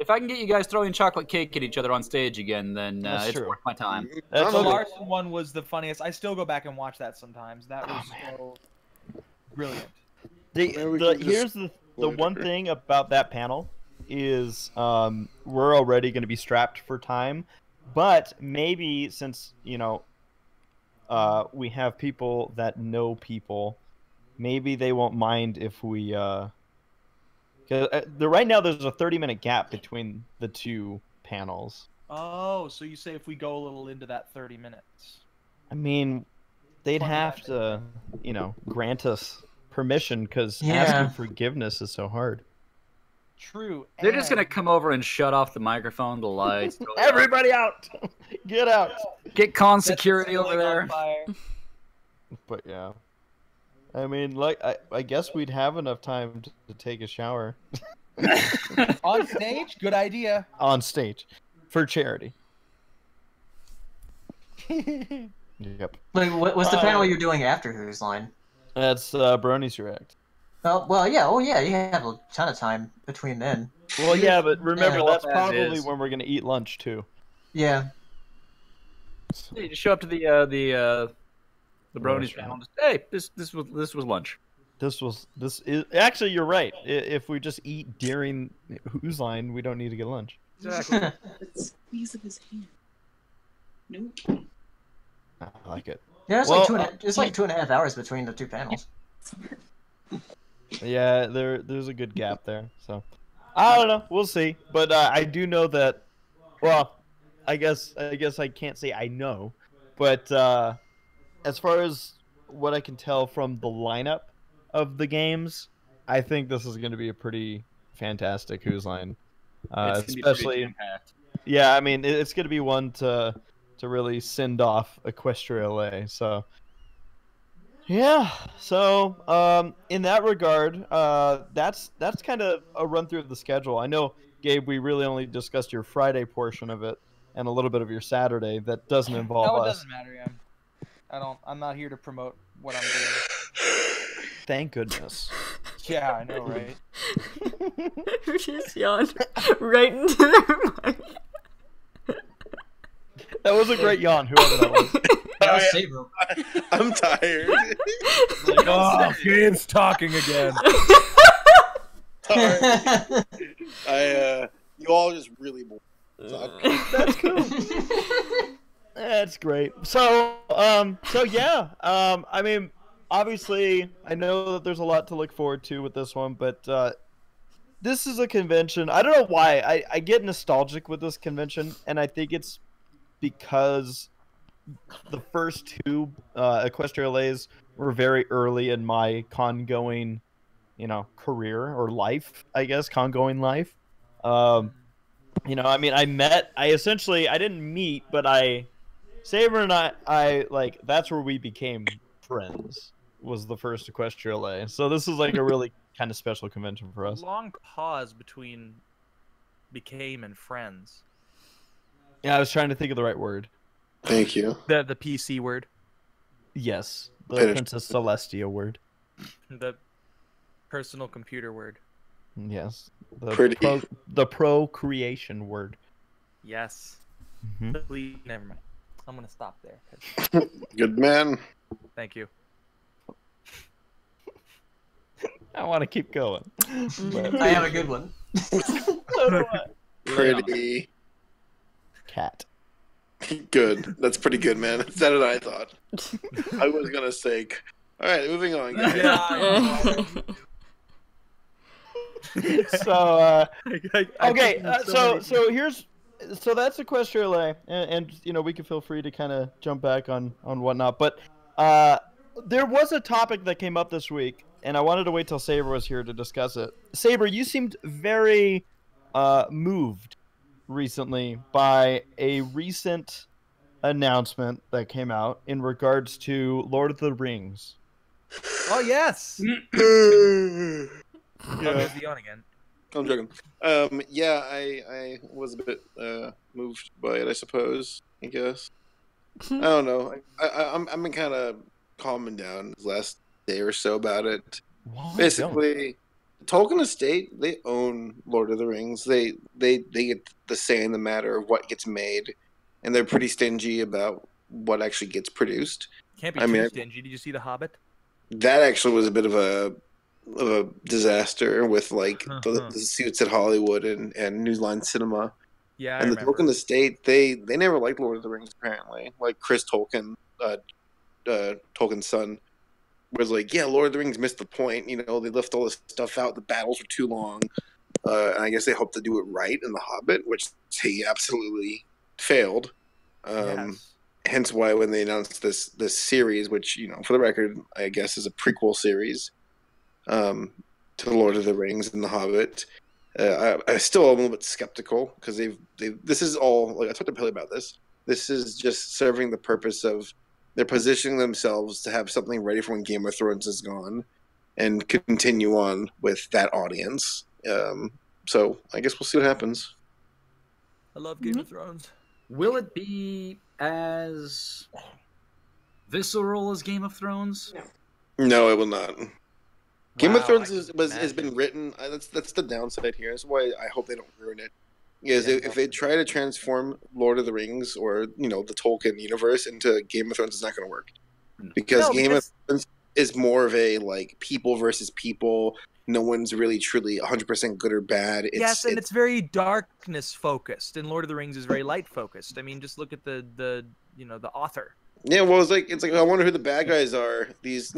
if I can get you guys throwing chocolate cake at each other on stage again, then it's worth my time. The Larson one was the funniest. I still go back and watch that sometimes. That was so brilliant. Here's the one thing about that panel is we're already going to be strapped for time, but maybe since we have people that know people, maybe they won't mind if we. Right now, there's a 30-minute gap between the two panels. Oh, so you say if we go a little into that 30 minutes? I mean, they'd have to, grant us permission because asking forgiveness is so hard. True. They're just gonna come over and shut off the microphone, the lights. Everybody out! Get out! Get con security over there. But yeah. I mean, I guess we'd have enough time to take a shower. On stage? Good idea. On stage. For charity. Yep. Wait, what's the panel you're doing after Who's Line? That's Bronies React. Oh, well, yeah. Oh, yeah, you have a ton of time between then. Well, yeah, but remember, that's probably when we're going to eat lunch, too. Yeah. You just show up to the Bronies panel. Hey, this was lunch. This is actually, you're right. If we just eat during Who's Line, we don't need to get lunch. Exactly. Squeeze of his hand. Nope. I like it. Yeah, it's like 2.5 hours between the two panels. Yeah, there's a good gap there. So I don't know. We'll see. But I do know that. Well, I guess I can't say I know, but as far as what I can tell from the lineup of the games, I think this is going to be a pretty fantastic Who's Line. Especially, yeah. I mean, it's going to be one to really send off Equestria LA. So, yeah. So, in that regard, that's kind of a run through of the schedule. I know, Gabe, we really only discussed your Friday portion of it and a little bit of your Saturday. That doesn't involve us. No, it doesn't matter. Yeah. I'm not here to promote what I'm doing. Thank goodness. Yeah, I know, right? Just yawned right into their mic. That was a great yawn, whoever that was. That was Saber. I'm tired. Oh, Gabe's talking again. Sorry. You all just really bored. That's cool. That's great. So yeah. I mean, obviously, I know that there's a lot to look forward to with this one, but this is a convention. I don't know why I get nostalgic with this convention, and I think it's because the first two Equestria LAs were very early in my con-going, career or life. I guess con-going life. I mean, I didn't meet, but Saber and I like, that's where we became friends, was the first Equestria LA. So this is like a really kind of special convention for us. Long pause between became and friends. Yeah, I was trying to think of the right word. Thank you. The PC word. Yes, the Princess Celestia word. The personal computer word. Yes, the procreation word. Yes. Mm-hmm. Please, never mind. I'm gonna stop there. Good man. Thank you. I want to keep going. But... I have a good one. So do I. Pretty. Cat. Good. That's pretty good, man. That's better than I thought. I was gonna say. All right, moving on, guys. Yeah. So so that's Equestria LA, and we can feel free to kind of jump back on whatnot. But there was a topic that came up this week, and I wanted to wait till Saber was here to discuss it. Saber, you seemed very moved recently by a recent announcement that came out in regards to Lord of the Rings. Oh yes. Yeah. There's the yawn again. I'm joking. Yeah, I was a bit moved by it, I suppose. I guess. I don't know. I've been kind of calming down the last day or so about it. Why Basically, Tolkien Estate, they own Lord of the Rings. They get the say in the matter of what gets made, and they're pretty stingy about what actually gets produced. Can't be too stingy. Did you see The Hobbit? That actually was a bit of a disaster with like the suits at Hollywood and New Line Cinema. Yeah, and the Tolkien Estate, they never liked Lord of the Rings apparently. Like Chris Tolkien, Tolkien's son, was like, yeah, Lord of the Rings missed the point. They left all this stuff out. The battles were too long, and I guess they hoped to do it right in The Hobbit, which he absolutely failed. Yes. Hence why when they announced this series, which for the record, I guess is a prequel series to The Lord of the Rings and The Hobbit, I still am a little bit skeptical because this is all, like I talked to Pele about this. This is just serving the purpose of they're positioning themselves to have something ready for when Game of Thrones is gone and continue on with that audience. So I guess we'll see what happens. I love Game of Thrones. Will it be as visceral as Game of Thrones? No, it will not. Game of Thrones has been written. That's the downside here. That's why I hope they don't ruin it. If they try to transform Lord of the Rings or the Tolkien universe into Game of Thrones, it's not going to work because Game of Thrones is more of a like people versus people. No one's really truly 100% good or bad. It's very darkness focused, and Lord of the Rings is very light focused. I mean, just look at the author. Yeah, well, it's like I wonder who the bad guys are. These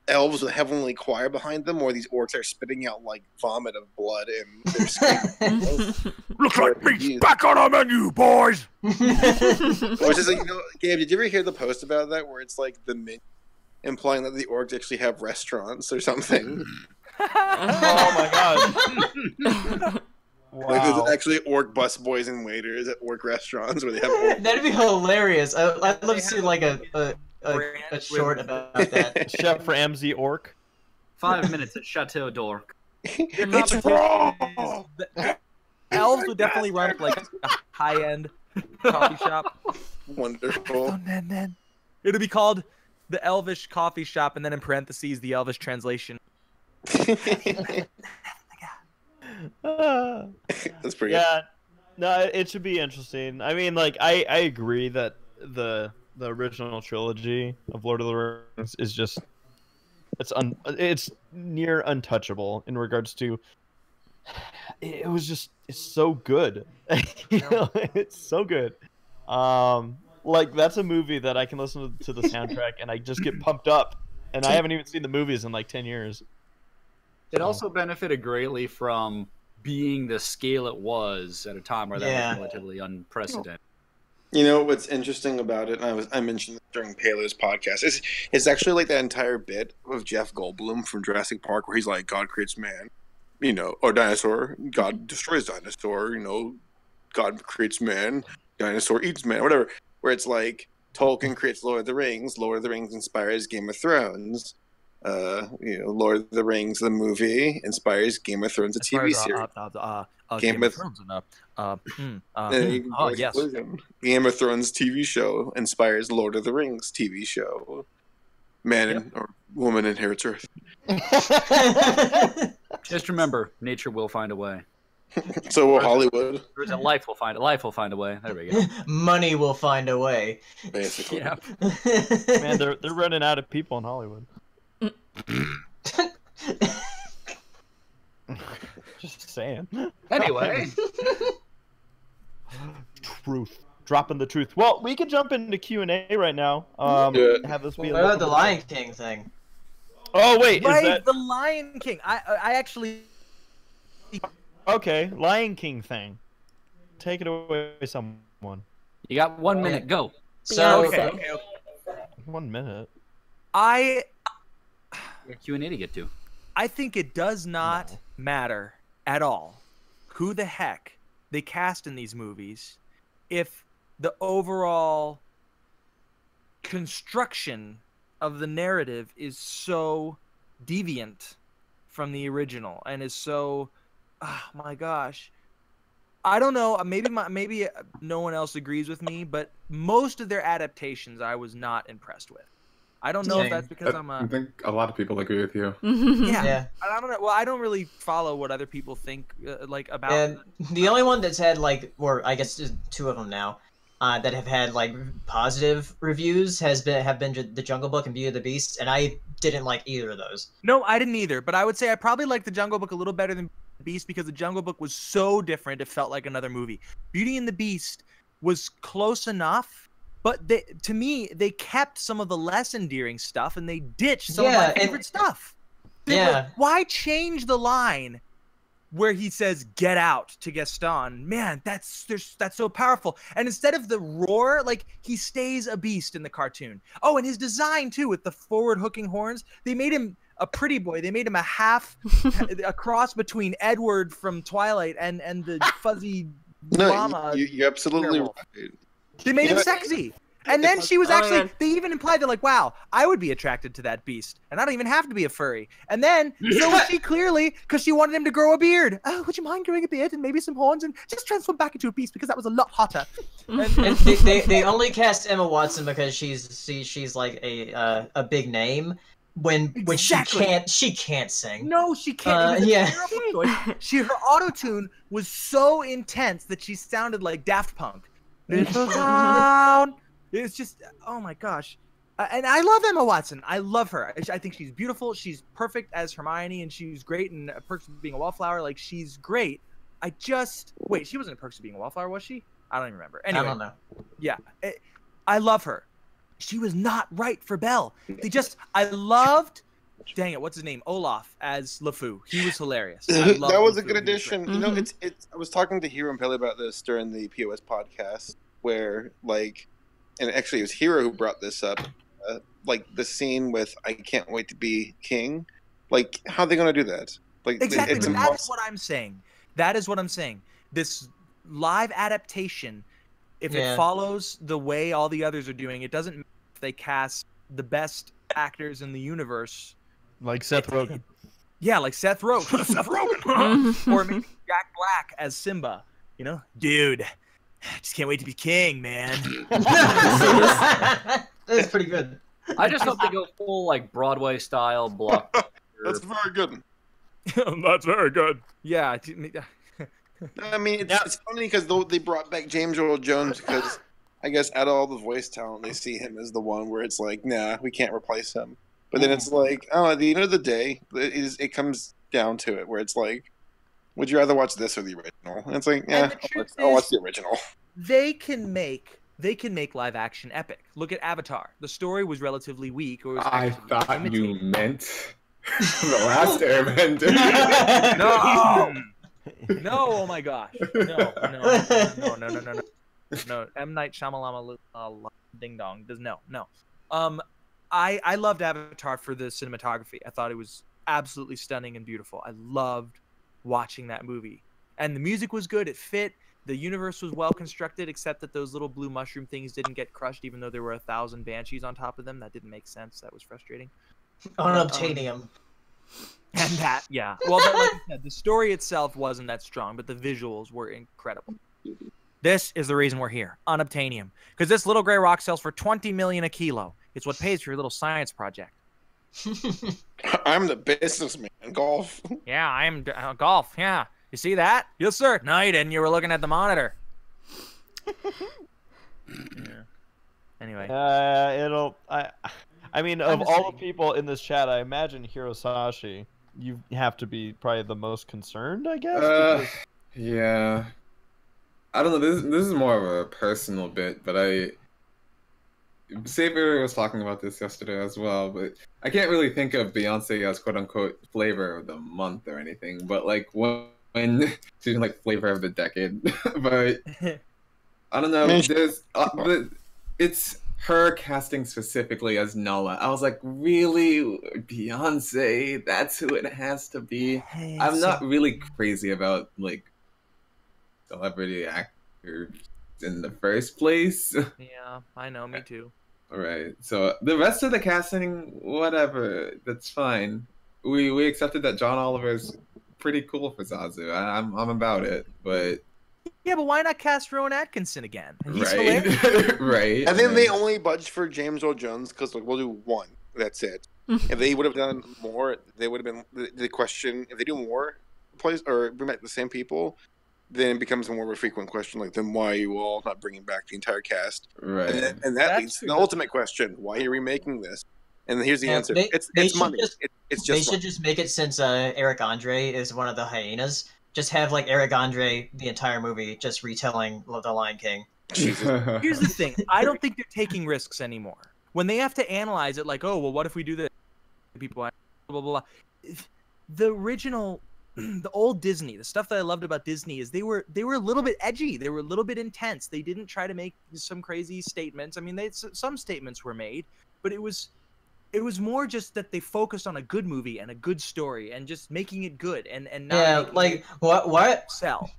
elves with heavenly choir behind them, or these orcs are spitting out like vomit of blood and they're screaming. Looks like meat's back on our menu, boys. Or it's just like, Gabe, did you ever hear the post about that where it's like the mint implying that the orcs actually have restaurants or something? Oh my god. Wow. Like there's actually orc busboys and waiters at orc restaurants where they have orc. That'd be hilarious. I'd love to see like a short about that. Chef Ramsay Orc. 5 minutes at Chateau d'Orc. It's raw! Elves would definitely run like a high-end coffee shop. Wonderful. It'll be called the Elvish Coffee Shop, and then in parentheses, the Elvish translation. That's pretty good. No, it should be interesting. I mean, like, I agree that the original trilogy of Lord of the Rings is just it's near untouchable in regards to it's so good. It's so good. Like, that's a movie that I can listen to the soundtrack and I just get pumped up. And I haven't even seen the movies in like 10 years. It also benefited greatly from being the scale it was at a time where that was relatively unprecedented. You know what's interesting about it, and I mentioned this during Paleo's podcast, it's actually like that entire bit of Jeff Goldblum from Jurassic Park where he's like, God creates man, you know, or dinosaur, God destroys dinosaur, you know, God creates man, dinosaur eats man, whatever. Where it's like, Tolkien creates Lord of the Rings inspires Game of Thrones, you know, Lord of the Rings, the movie, inspires Game of Thrones, a TV series. Game of Thrones. Yes. Game of Thrones TV show inspires Lord of the Rings TV show. Man or woman inherits Earth. Just remember, nature will find a way. So will Hollywood. Life will find a way. There we go. Money will find a way. Basically. Yeah. Man, they're running out of people in Hollywood. Just saying. Anyway. Truth. Dropping the truth. Well, we could jump into Q&A right now. Have this be what about the Lion King thing? Oh, wait. Right, is that... the Lion King. I actually... Okay, Lion King thing. Take it away, someone. You got 1 minute. Go. So, okay. 1 minute. I Q&A to get to. I think it does not matter at all who the heck they cast in these movies if the overall construction of the narrative is so deviant from the original and is so, oh my gosh. I don't know, maybe no one else agrees with me, but most of their adaptations I was not impressed with. I don't know if that's because I think a lot of people agree with you. Yeah. I don't know. Well, I don't really follow what other people think about. And the only one that's had or I guess there's two of them now, that have had positive reviews have been The Jungle Book and Beauty and the Beast, and I didn't like either of those. No, I didn't either. But I would say I probably like The Jungle Book a little better than Beast because The Jungle Book was so different. It felt like another movie. Beauty and the Beast was close enough. But to me, they kept some of the less endearing stuff and they ditched some of my favorite stuff. Why change the line where he says "get out" to Gaston? Man, that's so powerful. And instead of the roar, he stays a beast in the cartoon. Oh, and his design too, with the forward hooking horns, they made him a pretty boy. They made him a cross between Edward from Twilight and the fuzzy llama. You're absolutely right. They made him sexy. And then she was actually, they even implied that wow, I would be attracted to that beast. And I don't even have to be a furry. And then, so was she clearly, because she wanted him to grow a beard. Oh, would you mind growing a beard and maybe some horns and just transform back into a beast because that was a lot hotter. And they only cast Emma Watson because she's like a big name. When she can't sing. No, she can't. Her auto-tune was so intense that she sounded like Daft Punk. Little town. It's just, oh my gosh. And I love Emma Watson. I love her. I think she's beautiful. She's perfect as Hermione, and she's great in Perks of Being a Wallflower. She's great. Wait, she wasn't in Perks of Being a Wallflower, was she? I don't even remember. Anyway, I don't know. Yeah. I love her. She was not right for Belle. I loved, dang it, what's his name? Olaf as LeFou. He was hilarious. That was a good addition. You know, I was talking to Hero and Pele about this during the POS podcast, where and actually it was Hero who brought this up, the scene with "I can't wait to be king." How are they going to do that? Exactly. That is what I'm saying. That is what I'm saying. This live adaptation, if it follows the way all the others are doing, it doesn't matter if they cast the best actors in the universe. Like Seth Rogen. Yeah, like Seth Rogen. Seth Rogen. Or maybe Jack Black as Simba. You know? Dude, just can't wait to be king, man. That's pretty good. I just hope they go full, Broadway style blockbuster. That's very good. That's very good. Yeah. I mean, it's funny because they brought back James Earl Jones because I guess out of all the voice talent, they see him as the one where it's nah, we can't replace him. But then it's at the end of the day, it comes down to it where it's would you rather watch this or the original? And it's I'll watch the original. They can make they can make live action epic. Look at Avatar. The story was relatively weak. Or it was I actually thought you imitated. meant the last Airbender. No, oh my gosh. No. M. Night Shyamalan, ding dong. No. I loved Avatar for the cinematography. I thought it was absolutely stunning and beautiful. I loved watching that movie. And the music was good. It fit. The universe was well constructed, except that those little blue mushroom things didn't get crushed, even though there were 1,000 banshees on top of them. That didn't make sense. That was frustrating. Unobtainium. And that, yeah. Well, like I said, the story itself wasn't that strong, but the visuals were incredible. This is the reason we're here. Unobtainium. Because this little gray rock sells for $20 million a kilo. It's what pays for your little science project. I'm the businessman. Golf. Yeah, I'm golf. Yeah. You see that? Yes, sir. No, you didn't. You were looking at the monitor. Yeah. Anyway. I mean, of all the people in this chat, I imagine Hirosashii, you have to be probably the most concerned, I guess. Yeah. I don't know. This is more of a personal bit, but Saber was talking about this yesterday as well, but I can't really think of Beyonce as quote unquote flavor of the month or anything, but like when she's like flavor of the decade. But I don't know. But it's her casting specifically as Nala. I was like, really, Beyonce? That's who it has to be. I'm not really crazy about like celebrity actors in the first place. Yeah, I know. Me too. Right. So the rest of the casting, whatever, that's fine. We accepted that John Oliver's pretty cool for Zazu. I'm about it, but yeah, but why not cast Rowan Atkinson again? He's right, right. I think they only budged for James Earl Jones because like we'll do one. That's it. If they would have done more, they would have been the question. If they do more plays or bring back the same people, then it becomes more of a frequent question. Like, then why are you all not bringing back the entire cast? Right. And that leads to the ultimate question: why are you remaking this? And here's the answer: it's money. It's just. They should just make it since Eric Andre is one of the hyenas. Just have like Eric Andre the entire movie just retelling The Lion King. Here's the thing: I don't think they're taking risks anymore. When they have to analyze it, like, oh well, what if we do this? People, blah blah blah. The original. The old Disney, the stuff that I loved about Disney is they were a little bit edgy. They were a little bit intense. They didn't try to make some crazy statements. I mean, some statements were made, but it was more just that they focused on a good movie and a good story and just making it good and not like what sell.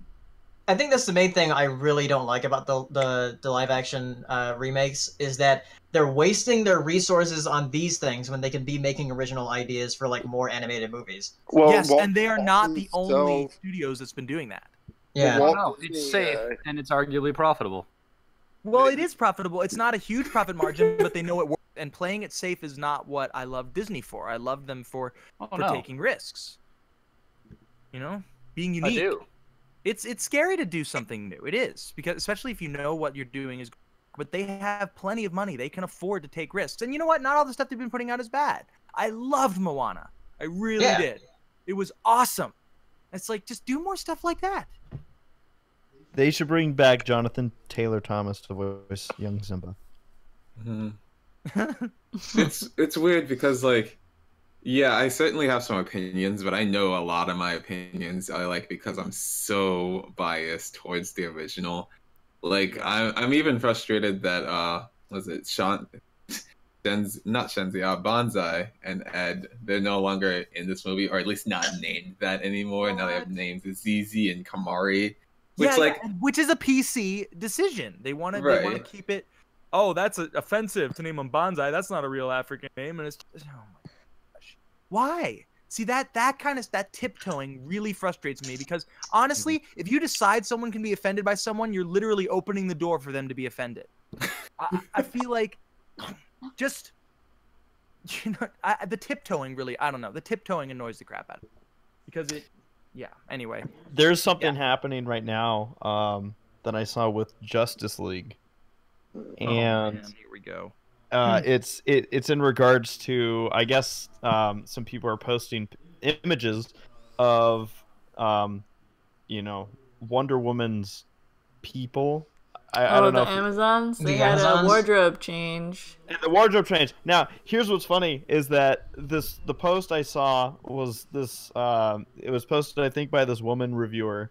I think that's the main thing I really don't like about the live action remakes is that they're wasting their resources on these things when they could be making original ideas for like more animated movies. Well, yes, and they are not the only studios that's been doing that. Yeah, no, it's safe and it's arguably profitable. Well, it is profitable. It's not a huge profit margin, but they know it works. And playing it safe is not what I love Disney for. I love them for taking risks. You know, being unique. I do. It's scary to do something new. It is, because especially if you know what you're doing is. But they have plenty of money. They can afford to take risks. And you know what? Not all the stuff they've been putting out is bad. I loved Moana. I really did. It was awesome. It's like, just do more stuff like that. They should bring back Jonathan Taylor Thomas to voice young Simba. Mm-hmm. It's weird because like, yeah, I certainly have some opinions, but I know a lot of my opinions I like because I'm so biased towards the original. Like I'm even frustrated that was it Bonsai and Ed, they're no longer in this movie, or at least not named that anymore. Now they have names ZZ and Kamari, which which is a PC decision. They want to keep it. Oh, that's offensive to name him Bonsai. That's not a real African name, and it's oh my gosh, why? See, that tiptoeing really frustrates me because honestly, if you decide someone can be offended by someone, you're literally opening the door for them to be offended. I feel like just, you know, the tiptoeing really, I don't know. The tiptoeing annoys the crap out of me because anyway. There's something happening right now that I saw with Justice League. And here we go. It's in regards to, I guess, some people are posting images of, you know, Wonder Woman's people. I don't know. The Amazons? They The had Amazons? a wardrobe change. And the wardrobe change. Now, here's what's funny is that the post I saw was this. It was posted, I think, by this woman reviewer,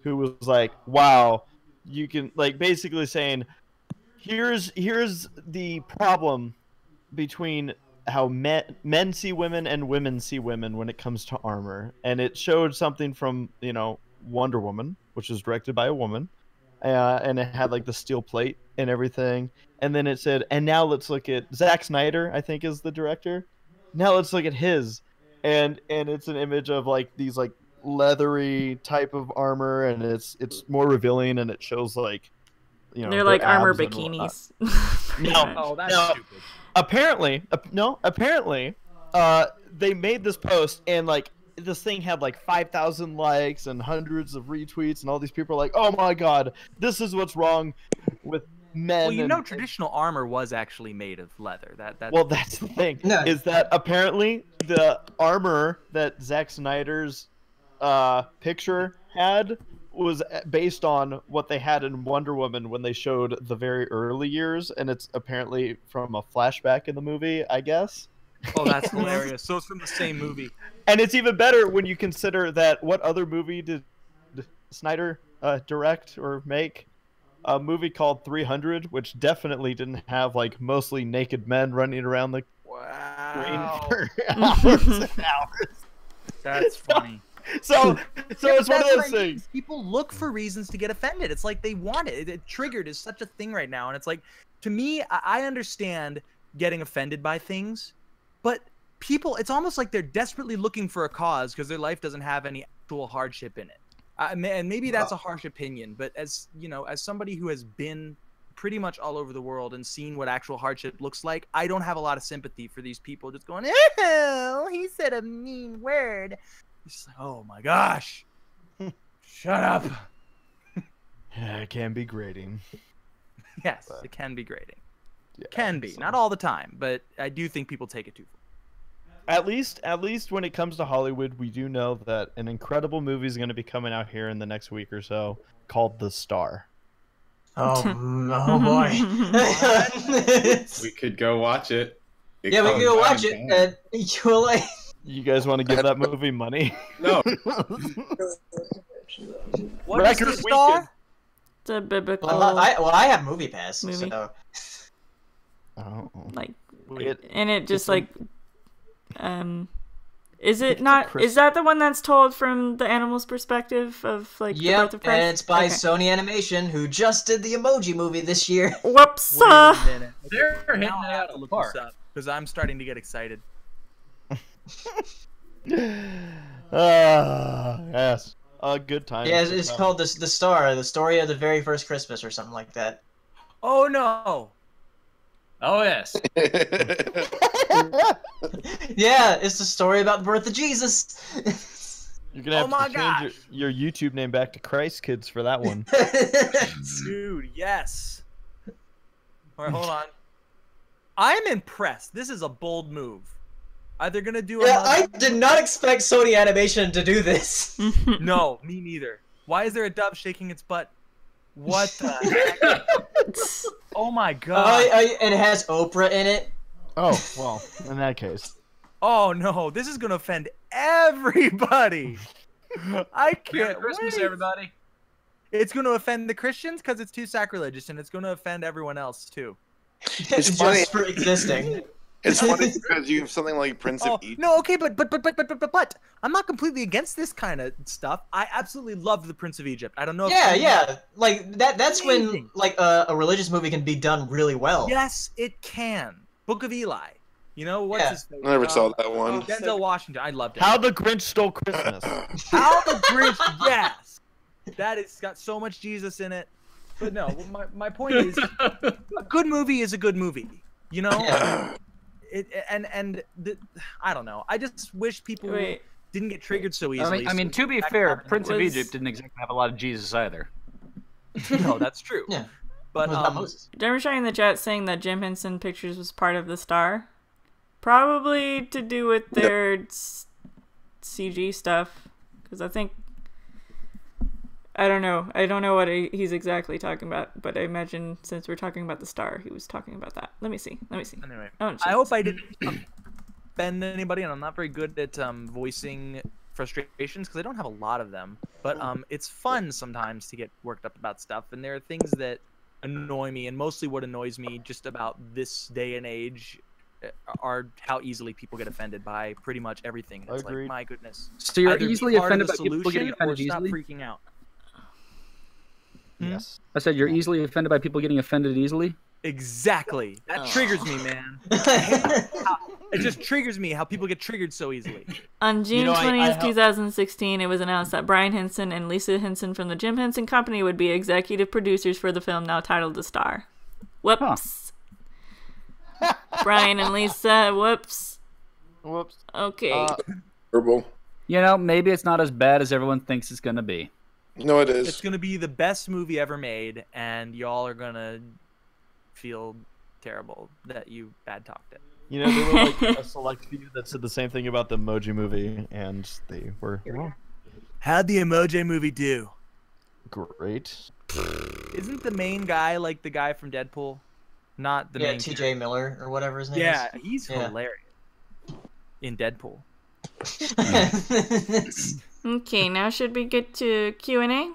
who was like, "Wow, you can like basically saying, here's the problem between how men see women and women see women when it comes to armor." And it showed something from Wonder Woman, which was directed by a woman. And it had like the steel plate and everything. And then it said, and now let's look at Zack Snyder, I think is the director. Now let's look at his. And it's an image of like these like leathery type of armor, and it's more revealing, and it shows like They're their like armor abs and bikinis. Oh, that's stupid. Apparently, they made this post, and like this thing had like 5,000 likes and hundreds of retweets, and all these people are like, "Oh my god, this is what's wrong with men." Well, traditional armor was actually made of leather. Well, that's the thing. No. Is that apparently the armor that Zack Snyder's picture had was based on what they had in Wonder Woman when they showed the very early years, and it's apparently from a flashback in the movie, I guess. Oh, that's hilarious. So it's from the same movie. And it's even better when you consider that what other movie did Snyder direct or make? A movie called 300, which definitely didn't have like mostly naked men running around the screen for hours and hours. That's funny. So it's one of those things. People look for reasons to get offended. It's like they want it. It triggered is such a thing right now, and it's like, to me, I understand getting offended by things, but people, it's almost like they're desperately looking for a cause because their life doesn't have any actual hardship in it. And maybe that's a harsh opinion, but as somebody who has been pretty much all over the world and seen what actual hardship looks like, I don't have a lot of sympathy for these people just going, "Oh, he said a mean word." It's just like, oh my gosh, shut up. Yeah, it can be grating. Yes, it can be grating. Yeah, Can be, not all the time, but I do think people take it too far. At least when it comes to Hollywood, we do know that an incredible movie is going to be coming out here in the next week or so called The Star. Oh boy. We could go watch it. We can go watch it, and you'll like. You guys want to give that movie money? No. What is The Star? It's a biblical. I have Movie Pass. Movie. So. Oh. Like, and it just like, is it not? Is that the one that's told from the animal's perspective of like the birth of Christ? And it's by Sony Animation, who just did the Emoji Movie this year. Whoops! Wait a minute. They're hitting Now it I have out to of the look park. this up because I'm starting to get excited. Yes. A good time. Yeah, it's called the Star, the story of the very first Christmas, or something like that. Oh no! Oh yes. Yeah, it's the story about the birth of Jesus. You're gonna have to change your YouTube name back to Christ Kids for that one. Dude, yes. All right, hold on. I'm impressed. This is a bold move. They're gonna do. Yeah, I did not expect Sony Animation to do this. No, me neither. Why is there a dove shaking its butt? What the heck? Oh my god. And it has Oprah in it. Oh, well, in that case. Oh no, this is gonna offend everybody. I can't Merry Christmas, wait. everybody. It's gonna offend the Christians because it's too sacrilegious, and it's gonna offend everyone else too. It's funny. Just for existing. It's funny because you have something like Prince of Egypt. No, okay, but I'm not completely against this kind of stuff. I absolutely love the Prince of Egypt. I don't know. Yeah, like that's when like a religious movie can be done really well. Yes, it can. Book of Eli. You know what's his face? I never saw that one. Denzel Washington. I loved it. How the Grinch Stole Christmas. How the Grinch? Yes, that it's got so much Jesus in it. But no, my point is, a good movie is a good movie. You know. Yeah. I don't know. I just wish people didn't get triggered so easily. I mean, to be fair, Prince of Egypt didn't exactly have a lot of Jesus either. No, that's true. Yeah. But Dermashai in the chat saying that Jim Henson Pictures was part of the Star, probably to do with their CG stuff, because I I don't know. I don't know what he's exactly talking about, but I imagine since we're talking about the star, he was talking about that. Let me see. Anyway, I hope I didn't offend anybody, and I'm not very good at voicing frustrations because I don't have a lot of them. But it's fun sometimes to get worked up about stuff, and there are things that annoy me, and mostly what annoys me just about this day and age are how easily people get offended by pretty much everything. It's like, my goodness. So you're Either be easily part of offended the by people getting solution offended or stop easily? freaking out. Yes. I said you're easily offended by people getting offended easily? Exactly. That triggers me, man. It just triggers me how people get triggered so easily. On June 20th, 2016, it was announced that Brian Henson and Lisa Henson from the Jim Henson Company would be executive producers for the film now titled The Star. Whoops. Brian and Lisa, whoops. Okay. Verbal. You know, maybe it's not as bad as everyone thinks it's going to be. No, it is. It's going to be the best movie ever made, and y'all are going to feel terrible that you bad talked it. You know, there were like a select few that said the same thing about the Emoji Movie, and they were wrong. How'd the Emoji Movie do? Great. Isn't the main guy like the guy from Deadpool? Not the main T.J. Miller or whatever his name is. is. He's hilarious in Deadpool. Okay, now should we get to Q&A?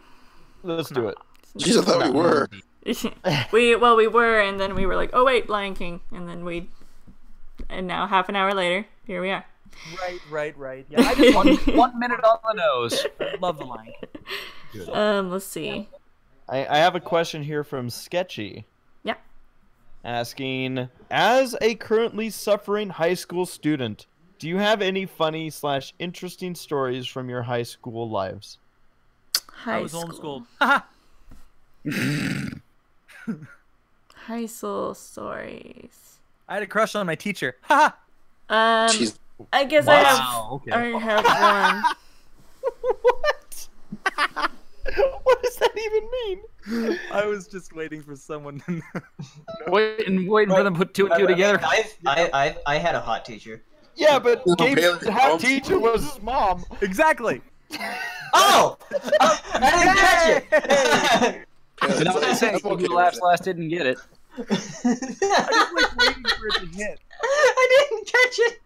Let's do it. Jeez, I thought we were. we were, and then we were like, oh wait, Lion King, and now half an hour later, here we are. Right. Yeah, I just one minute on the nose. Love the Lion King. Let's see. I have a question here from Sketchy. Yeah. Asking, as a currently suffering high school student, do you have any funny / interesting stories from your high school lives? I was homeschooled. High school stories. I had a crush on my teacher. I guess I have one. What? What does that even mean? I was just waiting for someone to know. Waiting for them to put two and two together. I had a hot teacher. Yeah, but Gabe's hot teacher was his mom. Exactly. Oh! I didn't catch it! Not saying who laughs last didn't get it. I was like waiting for it to hit. I didn't catch it.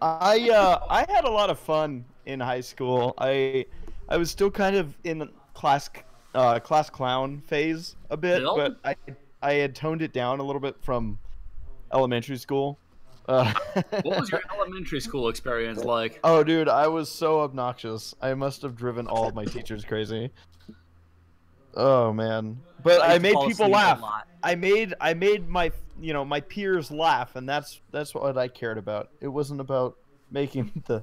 I had a lot of fun in high school. I was still kind of in class clown phase a bit, but I had toned it down a little bit from elementary school. What was your elementary school experience like? Oh, dude, I was so obnoxious. I must have driven all of my teachers crazy. Oh man, but I made people laugh. I made my my peers laugh, and that's what I cared about. It wasn't about making the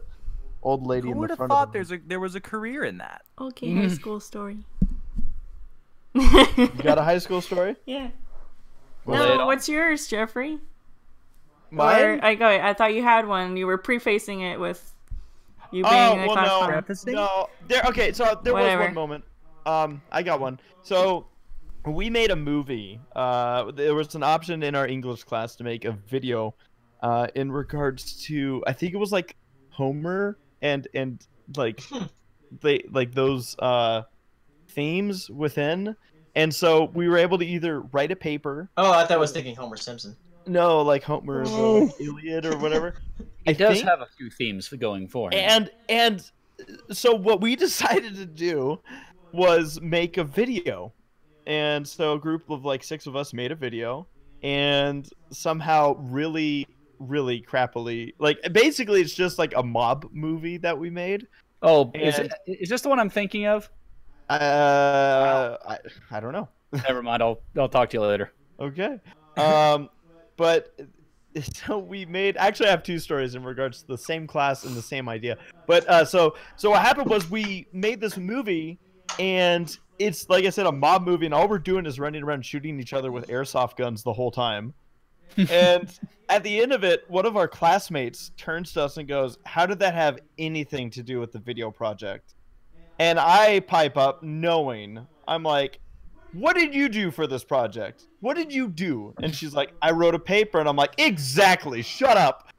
old lady in the front of the room. Who would have thought there was a career in that? Okay, high school story. You got a high school story? Yeah. Well, no, what's yours, Jeffrey? Mine? I thought you had one. You were prefacing it with you being a class clown. No. Okay, so there was one moment. I got one. So we made a movie. There was an option in our English class to make a video in regards to, I think it was like Homer and like those themes within. And so we were able to either write a paper. Oh, I thought I was thinking Homer Simpson. No, like Homer's Iliad or whatever. It does have a few themes going for him. And so what we decided to do was make a video. And so a group of like 6 of us made a video, and somehow really crappily, like basically it's just like a mob movie that we made. Oh, is this the one I'm thinking of? I don't know. Never mind. I'll talk to you later. Okay. But so we made, actually I have 2 stories in regards to the same class and the same idea. But so what happened was we made this movie, and it's, like I said, a mob movie, and all we're doing is running around shooting each other with airsoft guns the whole time. And at the end of it, one of our classmates turns to us and goes, "How did that have anything to do with the video project?" And I pipe up knowing, I'm like, "What did you do for this project? What did you do?" And she's like, "I wrote a paper." And I'm like, "Exactly, shut up."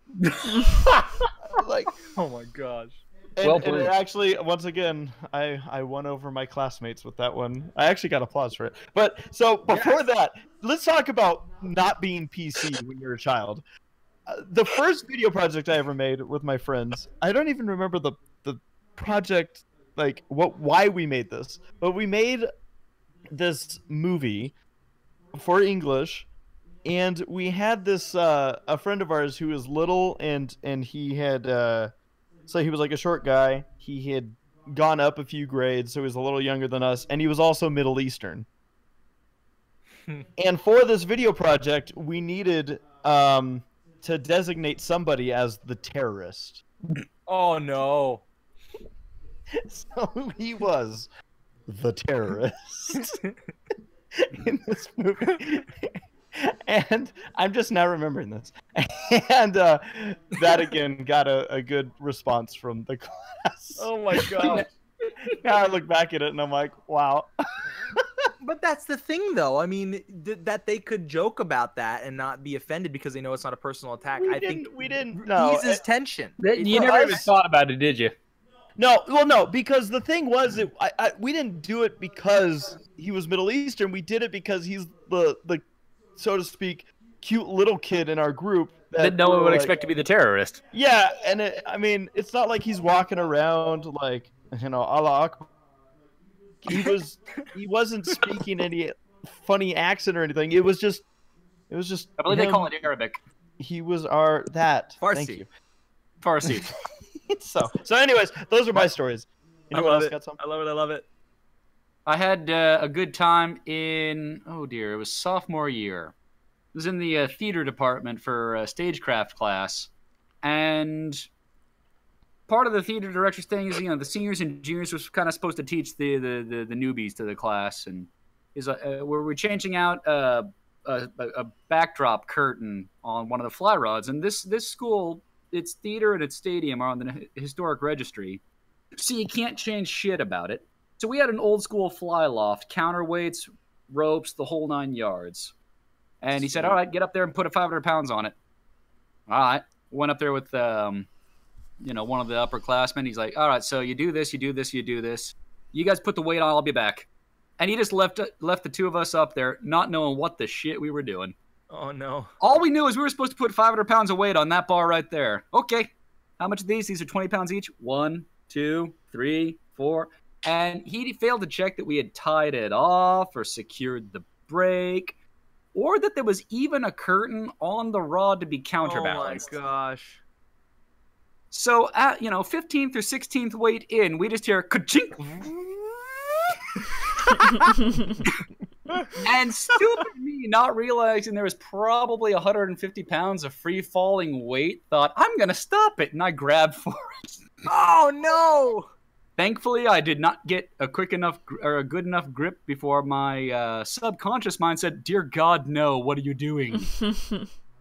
Like, oh my gosh. And it actually, once again, I won over my classmates with that one. I actually got applause for it. But so before that, let's talk about not being PC when you're a child. The first video project I ever made with my friends, I don't even remember the project, like why we made this, but we made this movie for English, and we had this a friend of ours who was little, and he had so he was like a short guy. He had gone up a few grades, so he was a little younger than us, and he was also Middle Eastern. And for this video project, we needed to designate somebody as the terrorist. Oh no. So he was the terrorist in this movie. And I'm just now remembering this. And that again got a good response from the class. Oh my god. Now I look back at it and I'm like, wow. But that's the thing, though. I mean, that they could joke about that and not be offended because they know it's not a personal attack. I think we didn't know. eases tension. You never even thought about it, did you? No, well, no, because the thing was that we didn't do it because he was Middle Eastern. We did it because he's the so to speak, cute little kid in our group that no one would expect to be the terrorist. Yeah, and I mean, it's not like he's walking around like, Allah Akbar. He wasn't speaking any funny accent or anything. It was just. I believe they call it Arabic. He was that. Farsi. Thank you. Farsi. So anyways, those are my stories. Anyone else got something? I love it. I had a good time in, it was sophomore year. It was in the theater department for stagecraft class. And part of the theater director's thing is, the seniors and juniors were kind of supposed to teach the newbies to the class. And we're changing out a backdrop curtain on one of the fly rods. And this school, its theater and its stadium are on the historic registry. So you can't change shit about it. So we had an old school fly loft, counterweights, ropes, the whole 9 yards. And he said, all right, get up there and put 500 pounds on it. All right. Went up there with, one of the upperclassmen. He's like, all right, so you do this, you do this, you do this. You guys put the weight on, I'll be back. And he just left the two of us up there, not knowing what the shit we were doing. Oh, no. All we knew is we were supposed to put 500 pounds of weight on that bar right there. Okay. How much are these? These are 20 pounds each. 1, 2, 3, 4. And he failed to check that we had tied it off or secured the brake, or that there was even a curtain on the rod to be counterbalanced. Oh my gosh. So at 15th or 16th weight in, we just hear ka-chink. And stupid me, not realizing there was probably 150 pounds of free falling weight, thought, I'm gonna stop it, and I grabbed for it. Oh no! Thankfully, I did not get a quick enough or a good enough grip before my subconscious mind said, "Dear God, no! What are you doing?" You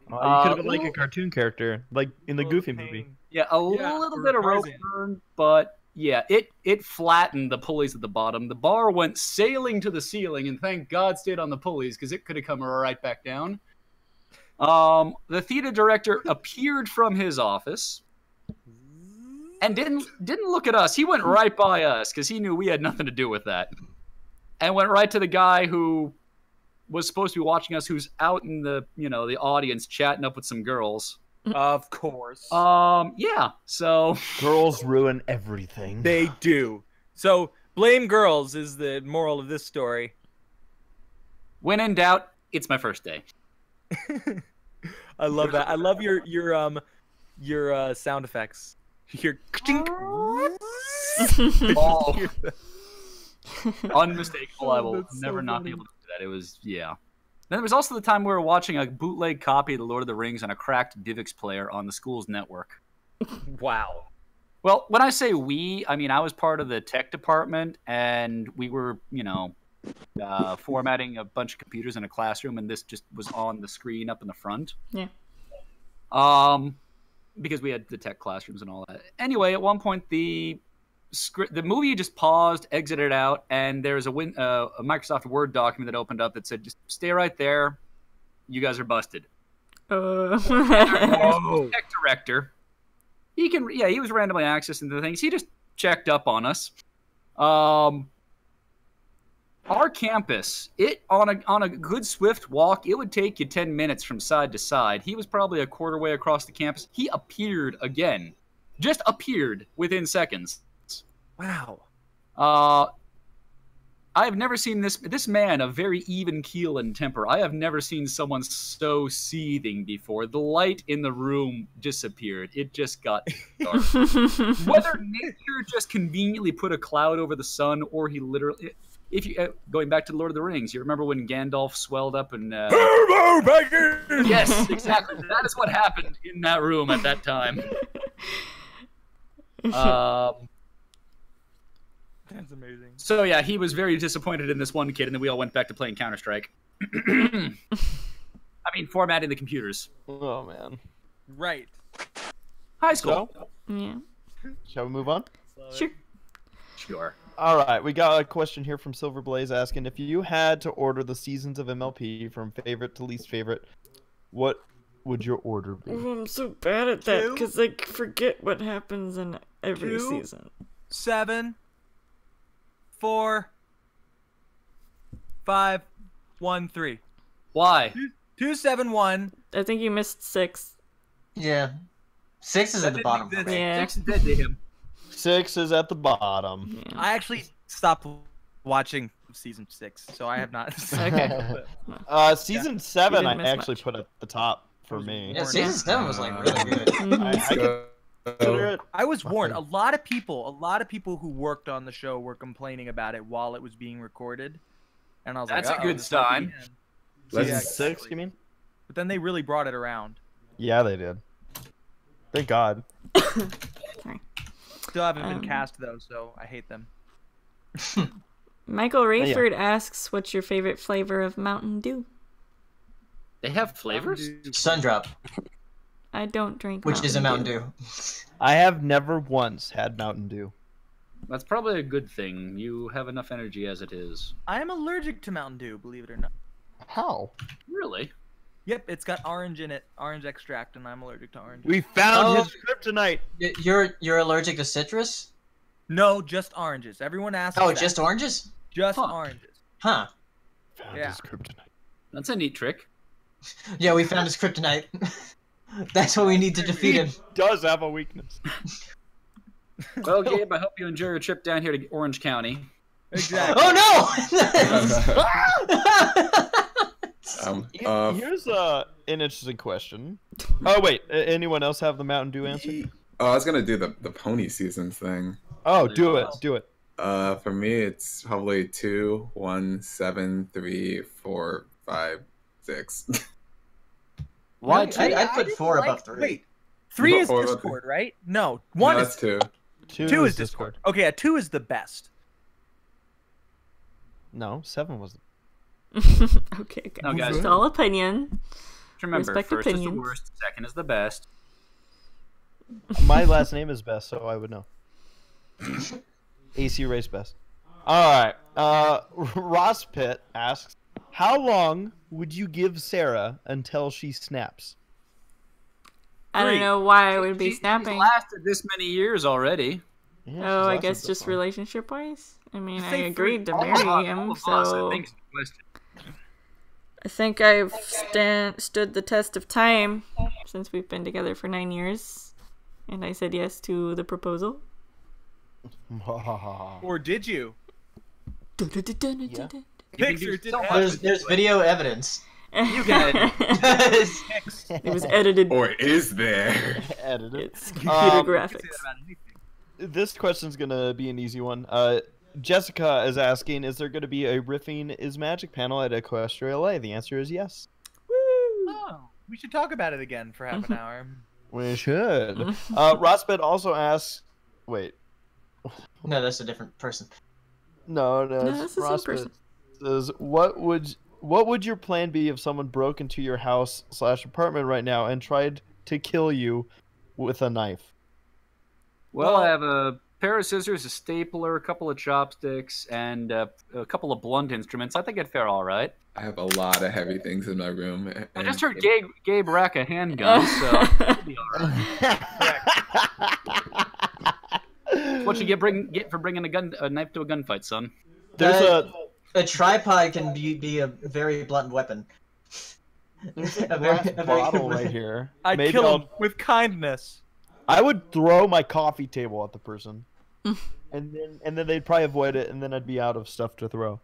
could have been like a cartoon character, like in the Goofy movie. Yeah, a little bit of rope burn, but yeah, it flattened the pulleys at the bottom. The bar went sailing to the ceiling, and thank God stayed on the pulleys because it could have come right back down. The theater director appeared from his office. And didn't look at us. He went right by us because he knew we had nothing to do with that. And went right to the guy who was supposed to be watching us, who's out in the the audience chatting up with some girls. Of course. Yeah. So girls ruin everything. They do. So blame girls is the moral of this story. When in doubt, it's my first day. I love that. I love your sound effects. Your unmistakable. I will never not be able to do that. It was Then there was also the time we were watching a bootleg copy of The Lord of the Rings on a cracked DivX player on the school's network. Wow. Well, when I say we, I mean I was part of the tech department, and we were, formatting a bunch of computers in a classroom, and this just was on the screen up in the front. Yeah. Because we had the tech classrooms and all that. Anyway, at one point the movie just paused, exited out, and there's a Microsoft Word document that opened up that said, "Just stay right there. You guys are busted." Tech director He was randomly accessing the things. He just checked up on us. Our campus, on a good swift walk, it would take you 10 minutes from side to side. He was probably a quarter way across the campus. He appeared again. Just appeared within seconds. Wow. I have never seen this man of very even keel and temper. I have never seen someone so seething before. The light in the room disappeared. It just got dark. Whether nature just conveniently put a cloud over the sun, or he literally... If you going back to Lord of the Rings, you remember when Gandalf swelled up and... Yes, exactly. That is what happened in that room at that time. That's amazing. So yeah, he was very disappointed in this one kid, and then we all went back to playing Counter-Strike. I mean, formatting the computers. Oh man. Right. High school. So, Yeah. shall we move on? Sure. All right, we got a question here from Silverblaze asking, if you had to order the seasons of MLP from favorite to least favorite, what would your order be? Oh, I'm so bad at that because I forget what happens in every 2, season. 7, 4, 5, 1, 3. Why? 2, 7, 1. I think you missed 6. Yeah. 6 is at the bottom. Yeah. 6 is dead to him. 6 is at the bottom. Yeah. I actually stopped watching season 6, so I have not. Okay. Season 7 I miss actually much. put at the top for me. Yeah, season 7 was like really good. I was warned. A lot of people who worked on the show were complaining about it while it was being recorded, and I was That's like, a good sign. Season 6, you mean? But then they really brought it around. Yeah, they did. Thank God. Sorry. Still haven't been cast though, so I hate them. Michael Rayford asks, what's your favorite flavor of Mountain Dew? They have flavors? Sundrop, I don't drink which is a Mountain Dew. I have never once had Mountain Dew. That's probably a good thing. You have enough energy as it is. I am allergic to Mountain Dew, believe it or not. How? Really? Yep, it's got orange in it, orange extract, and I'm allergic to orange. We found his kryptonite. You're allergic to citrus? No, just oranges. Everyone asks. Oh, that. just oranges? Just oranges. Huh. Found Yeah. his kryptonite. That's a neat trick. Yeah, we found his kryptonite. That's what we need to defeat him. He does have a weakness. Well, Gabe, I hope you enjoy your trip down here to Orange County. Exactly. Oh no! Here's an interesting question. Oh wait, anyone else have the Mountain Dew answer? Oh, I was gonna do the pony seasons thing. Oh, do it. For me, it's probably 2, 1, 7, 3, 4, 5, 6. Why? I'd put 4 above 3. Wait, 3 is 4 above Discord, right? No, 1 No, is that's 2. 2 is Discord. Okay, yeah, 2 is the best. No, 7 was. Okay. No, guys. It's all opinion. Remember, Respect first is opinions. the worst, second is the best. My last name is Best, so I would know. ACRacebest. All right. Ross Pitt asks, how long would you give Sarah until she snaps? I don't know why I would be snapping. She's lasted this many years already. Yeah, Oh, I she's guess lasted just this long. relationship-wise? I mean, I Say agreed to free- marry him, All of us, so... I think, is the question. I think I've stood the test of time since we've been together for 9 years. And I said yes to the proposal. Or did you? Yeah. Picture did happen. There's video evidence. You can edit. It was edited. Or is there? Edited. It's computer graphics. This question's gonna be an easy one. Jessica is asking, is there gonna be a Riffing is Magic panel at Equestria LA? The answer is yes. Oh, we should talk about it again for half an hour. We should. Rossbet also asks, wait. No, that's a different person. No, that's it's the same Rossbet. person. Says, what would your plan be if someone broke into your house / apartment right now and tried to kill you with a knife? Well, I have a pair of scissors, a stapler, a couple of chopsticks, and a couple of blunt instruments. I think I'd fare all right. I have a lot of heavy things in my room. I just heard Gabe rack a handgun, so it'll be all right. That's what you get for bringing a knife to a gunfight, son. There's a tripod can be a very blunt weapon. There's a glass bottle right here. I'd kill him with kindness. I would throw my coffee table at the person, and then they'd probably avoid it, and then I'd be out of stuff to throw.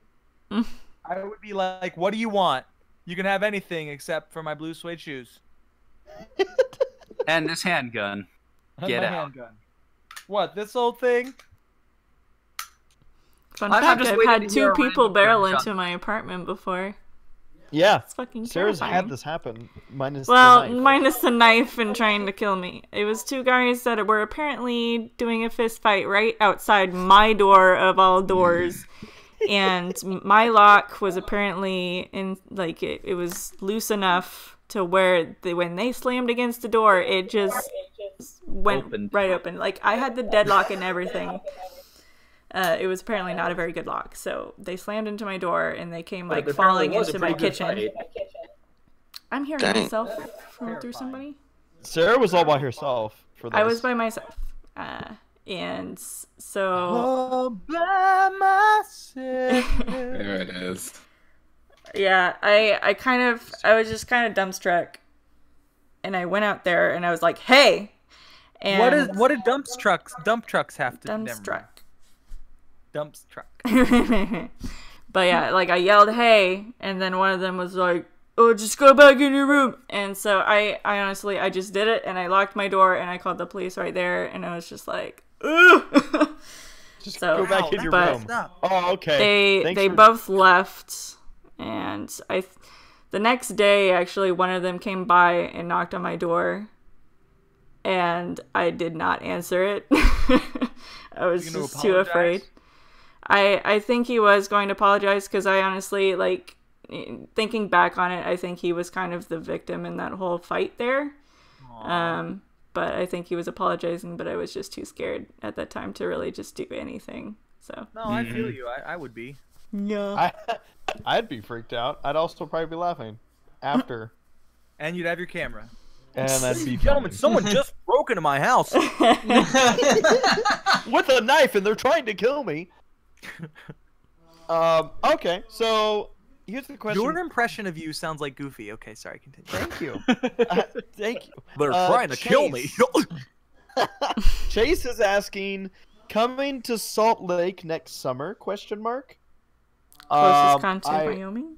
I would be like, "What do you want? You can have anything except for my blue suede shoes." And this handgun. Get out. Handgun. What, this old thing? Fun fact, I've had 2 people barrel into my apartment before. Yeah, it's fucking Sarah's terrifying. had this happen. Minus the knife and trying to kill me. It was 2 guys that were apparently doing a fist fight right outside my door of all doors. And my lock was apparently it was loose enough to where when they slammed against the door, it just went right open. Like, I had the deadlock and everything. It was apparently not a very good lock, so they slammed into my door and they came falling into my kitchen. I'm hearing myself through somebody. Sarah was all by herself for this. I was by myself, and so all by myself. There it is. Yeah, I was just kind of dumbstruck, and I went out there and I was like, "Hey!" And what did dump trucks have to dumbstruck? Dump truck. But yeah, I yelled, "Hey!" and then one of them was like, "Oh, just go back in your room." And so I honestly just did it, and I locked my door and I called the police right there, and I was just like, "Ugh." Just go back in your room. Oh, okay. They both left, and the next day actually one of them came by and knocked on my door, and I did not answer it. I was just too afraid. I think he was going to apologize because I honestly, thinking back on it, I think he was kind of the victim in that whole fight there. But I think he was apologizing, but I was just too scared at that time to really just do anything. So no, I feel you. I would be. Yeah. I'd be freaked out. I'd also probably be laughing after. And you'd have your camera. And I'd be gentlemen, someone just broke into my house with a knife, and they're trying to kill me. Okay, so here's the question. Your impression of you sounds like Goofy. Okay, sorry, continue. Thank you. Thank you. They're trying to kill me. Chase is asking, coming to Salt Lake next summer? ? Closest con to Wyoming?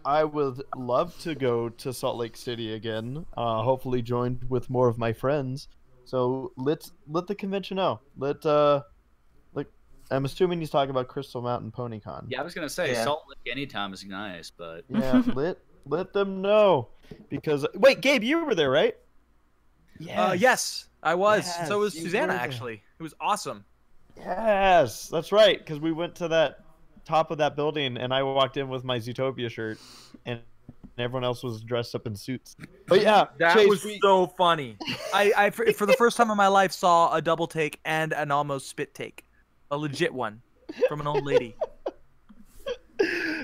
I would love to go to Salt Lake City again. Hopefully joined with more of my friends. So let the convention know. I'm assuming he's talking about Crystal Mountain PonyCon. Yeah, I was gonna say Salt Lake anytime is nice, but yeah, let them know because wait, Gabe, you were there, right? Yes, I was. Yes, so was Susanna. Actually, it was awesome. Yes, that's right. Because we went to that top of that building, and I walked in with my Zootopia shirt, and everyone else was dressed up in suits. But yeah, that Chase, was so funny. I for the first time in my life saw a double take and an almost spit take. A legit one from an old lady.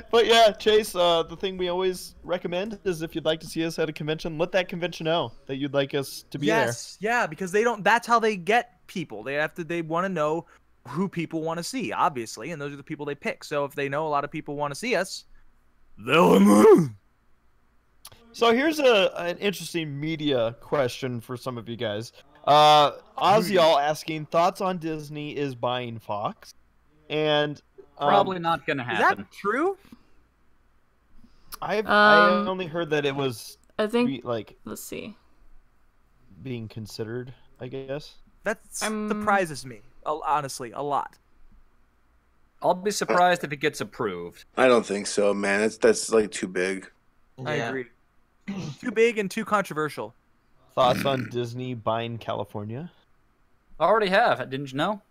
But yeah, Chase, the thing we always recommend is if you'd like to see us at a convention, let that convention know that you'd like us to be there. Yes, yeah, because that's how they get people. They want to know who people want to see, obviously, and those are the people they pick. So if they know a lot of people want to see us, they'll move. So here's an interesting media question for some of you guys. Ozzyall asking thoughts on Disney is buying Fox, and probably not gonna happen. Is that true? I only heard that it was. I think let's see, being considered. I guess that surprises me honestly a lot. I'll be surprised if it gets approved. I don't think so, man. That's too big. Yeah. I agree. Too big and too controversial. Thoughts on Disney buying California? I already have. Didn't you know?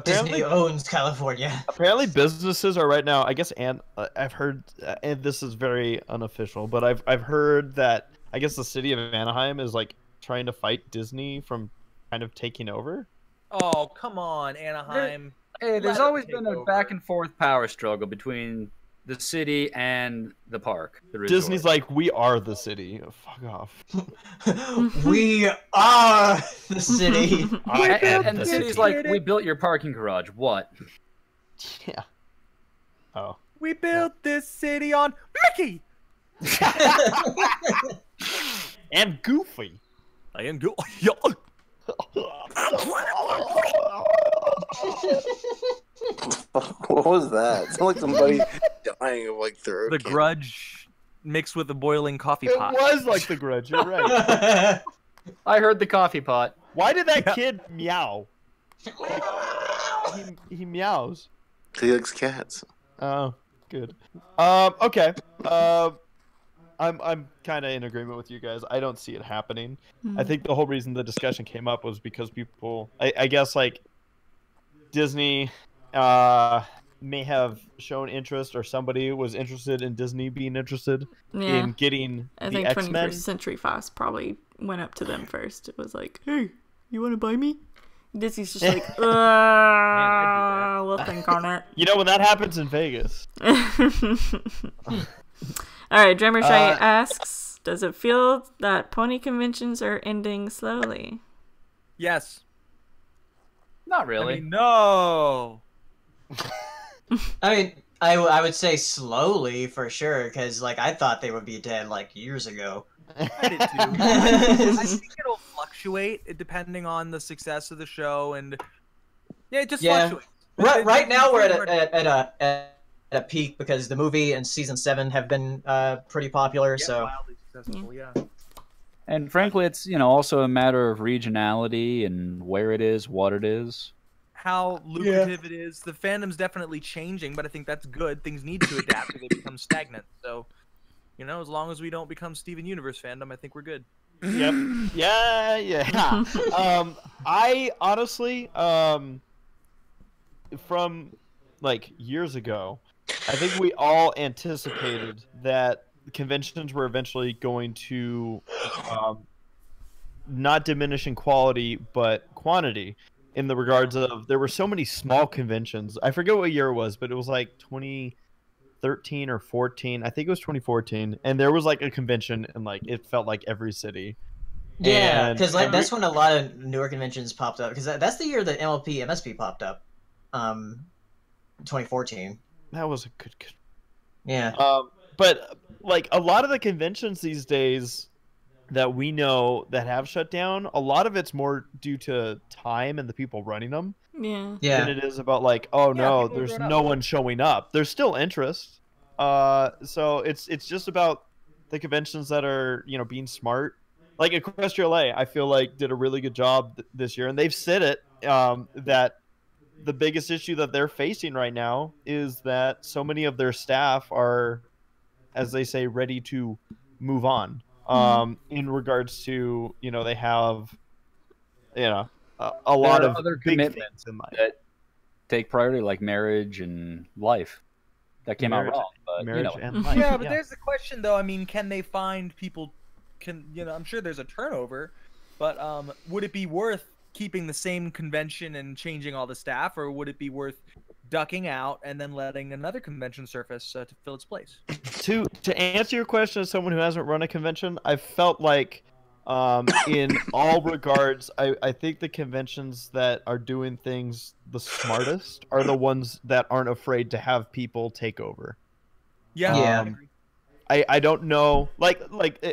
Disney owns California. Apparently, businesses are right now. I guess, and I've heard, and this is very unofficial, but I've heard that I guess the city of Anaheim is trying to fight Disney from kind of taking over. Oh, come on, Anaheim. Hey, there's always been a back and forth power struggle between the city and the park. The resort. Disney's like, we are the city. Oh, fuck off. We are the city. And the city's like, we built your parking garage. What? Yeah. Oh. We built this city on Mickey. And Goofy. I am Goofy. What was that? It sounded like somebody dying of like throat. The Grudge mixed with a boiling coffee It pot. was like the Grudge. You're right. I heard the coffee pot. Why did that kid meow? He meows. He likes cats. Oh, good. Okay. I'm kind of in agreement with you guys. I don't see it happening. I think the whole reason the discussion came up was because people, I guess, like Disney may have shown interest, or somebody was interested in Disney being interested in getting I the think X-Men. 21st Century Fox probably went up to them first. It was like, hey, you want to buy me? Disney's just like, we'll think on it. You know, when that happens in Vegas. All right, Drummer Shy asks, does it feel that pony conventions are ending slowly? Yes. Not really. I mean, no. I mean, I would say slowly for sure, because like I thought they would be dead like years ago. I did too. I think it'll fluctuate depending on the success of the show, and it just fluctuates. Right now we're at a peak because the movie and season 7 have been pretty popular. So wildly successful, yeah. And frankly, it's also a matter of regionality and where it is, what it is. How lucrative it is. The fandom's definitely changing, but I think that's good. Things need to adapt or they become stagnant. So, as long as we don't become Steven Universe fandom, I think we're good. Yep. Yeah. I honestly, from like years ago, I think we all anticipated that conventions were eventually going to not diminish in quality but quantity, in the regards of there were so many small conventions. I forget what year it was, but it was like 2013 or 14. I think it was 2014, and there was like a convention in like it felt like every city. Yeah, because like that's when a lot of newer conventions popped up. Because that's the year that MLP MSP popped up, 2014. That was a good. Yeah. But like a lot of the conventions these days that we know that have shut down, a lot of it's more due to time and the people running them. Yeah. Than it is about like, oh no, there's no one showing up. There's still interest. So it's just about the conventions that are being smart. Like Equestria LA, I feel like did a really good job this year, and they've said it that the biggest issue that they're facing right now is that so many of their staff are, as they say, ready to move on. In regards to they have a lot of other big commitments things in life that take priority, like marriage and life. That came out wrong, but marriage and life. Yeah, but there's the question though. I mean, can they find people? I'm sure there's a turnover, but would it be worth keeping the same convention and changing all the staff, or would it be worth ducking out and then letting another convention surface to fill its place? To answer your question as someone who hasn't run a convention, I felt like in all regards, I think the conventions that are doing things the smartest are the ones that aren't afraid to have people take over. Yeah. I don't know, like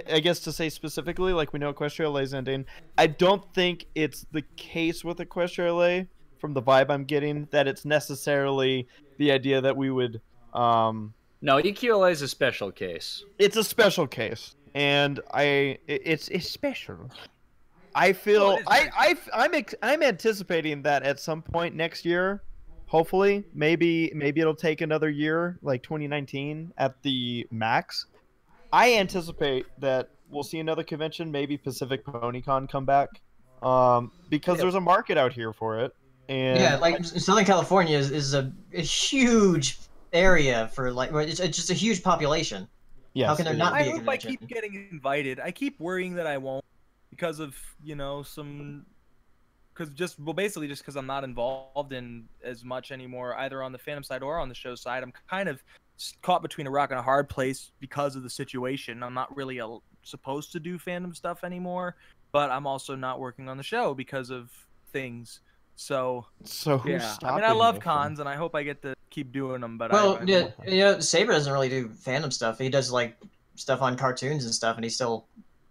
I guess to say specifically, like we know Equestria LA is ending. I don't think it's the case with Equestria LA from the vibe I'm getting that it's necessarily the idea that we would. No, EQLA is a special case. It's a special case, and it's special. I feel I'm anticipating that at some point next year. Hopefully, maybe it'll take another year, like 2019 at the max. I anticipate that we'll see another convention, maybe Pacific PonyCon come back, because there's a market out here for it. And yeah, like Southern California is a huge area for like it's just a huge population. Yes, how can there not be a convention? I hope I keep getting invited. I keep worrying that I won't because of some. Basically just because I'm not involved in as much anymore, either on the fandom side or on the show side. I'm kind of caught between a rock and a hard place because of the situation. I'm not really supposed to do fandom stuff anymore, but I'm also not working on the show because of things. So who's yeah, stopping I love you cons, and I hope I get to keep doing them. But Well, yeah, Saber doesn't really do fandom stuff. He does like stuff on cartoons and stuff, and he's still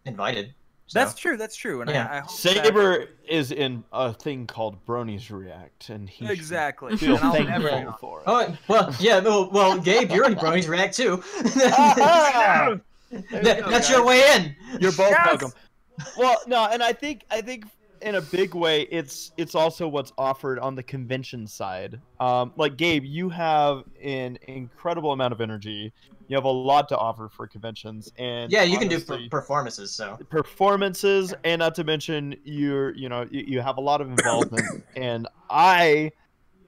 invited. So. That's true. That's true. And yeah. I hope Saber is in a thing called Bronies React, and he exactly feel and I'll thankful never for it. Oh well, yeah. Well, Gabe, you're in Bronies React too. That's your way in. You're both welcome. Well, no, and I think in a big way, it's also what's offered on the convention side. Like Gabe, you have an incredible amount of energy. You have a lot to offer for conventions, and yeah, you honestly, can do performances. So performances, and not to mention you have a lot of involvement. And I,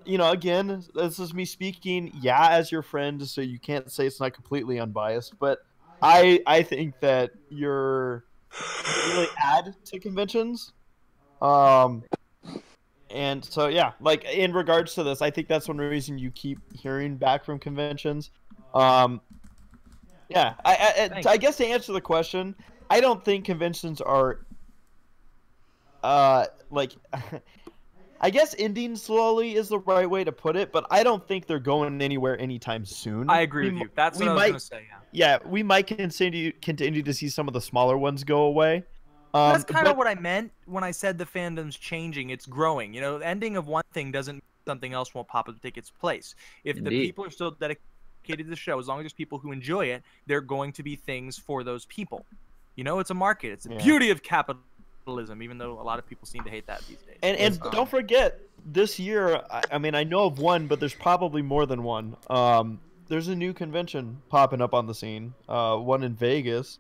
again, this is me speaking, as your friend, so you can't say it's not completely unbiased, but I think that you really add to conventions. And so like in regards to this, I think that's one reason you keep hearing back from conventions. I guess to answer the question, I don't think conventions are like I guess ending slowly is the right way to put it, but I don't think they're going anywhere anytime soon. I agree with you. That's what I was going to say. Yeah, we might continue to see some of the smaller ones go away. That's kind of what I meant when I said the fandom's changing. It's growing. The ending of one thing doesn't mean something else won't pop up to take its place. If the people are still dedicated to the show, as long as there's people who enjoy it, there are going to be things for those people. It's a market. It's the beauty of capitalism, even though a lot of people seem to hate that these days. And don't forget, this year, I mean, I know of one, but there's probably more than one. There's a new convention popping up on the scene, one in Vegas.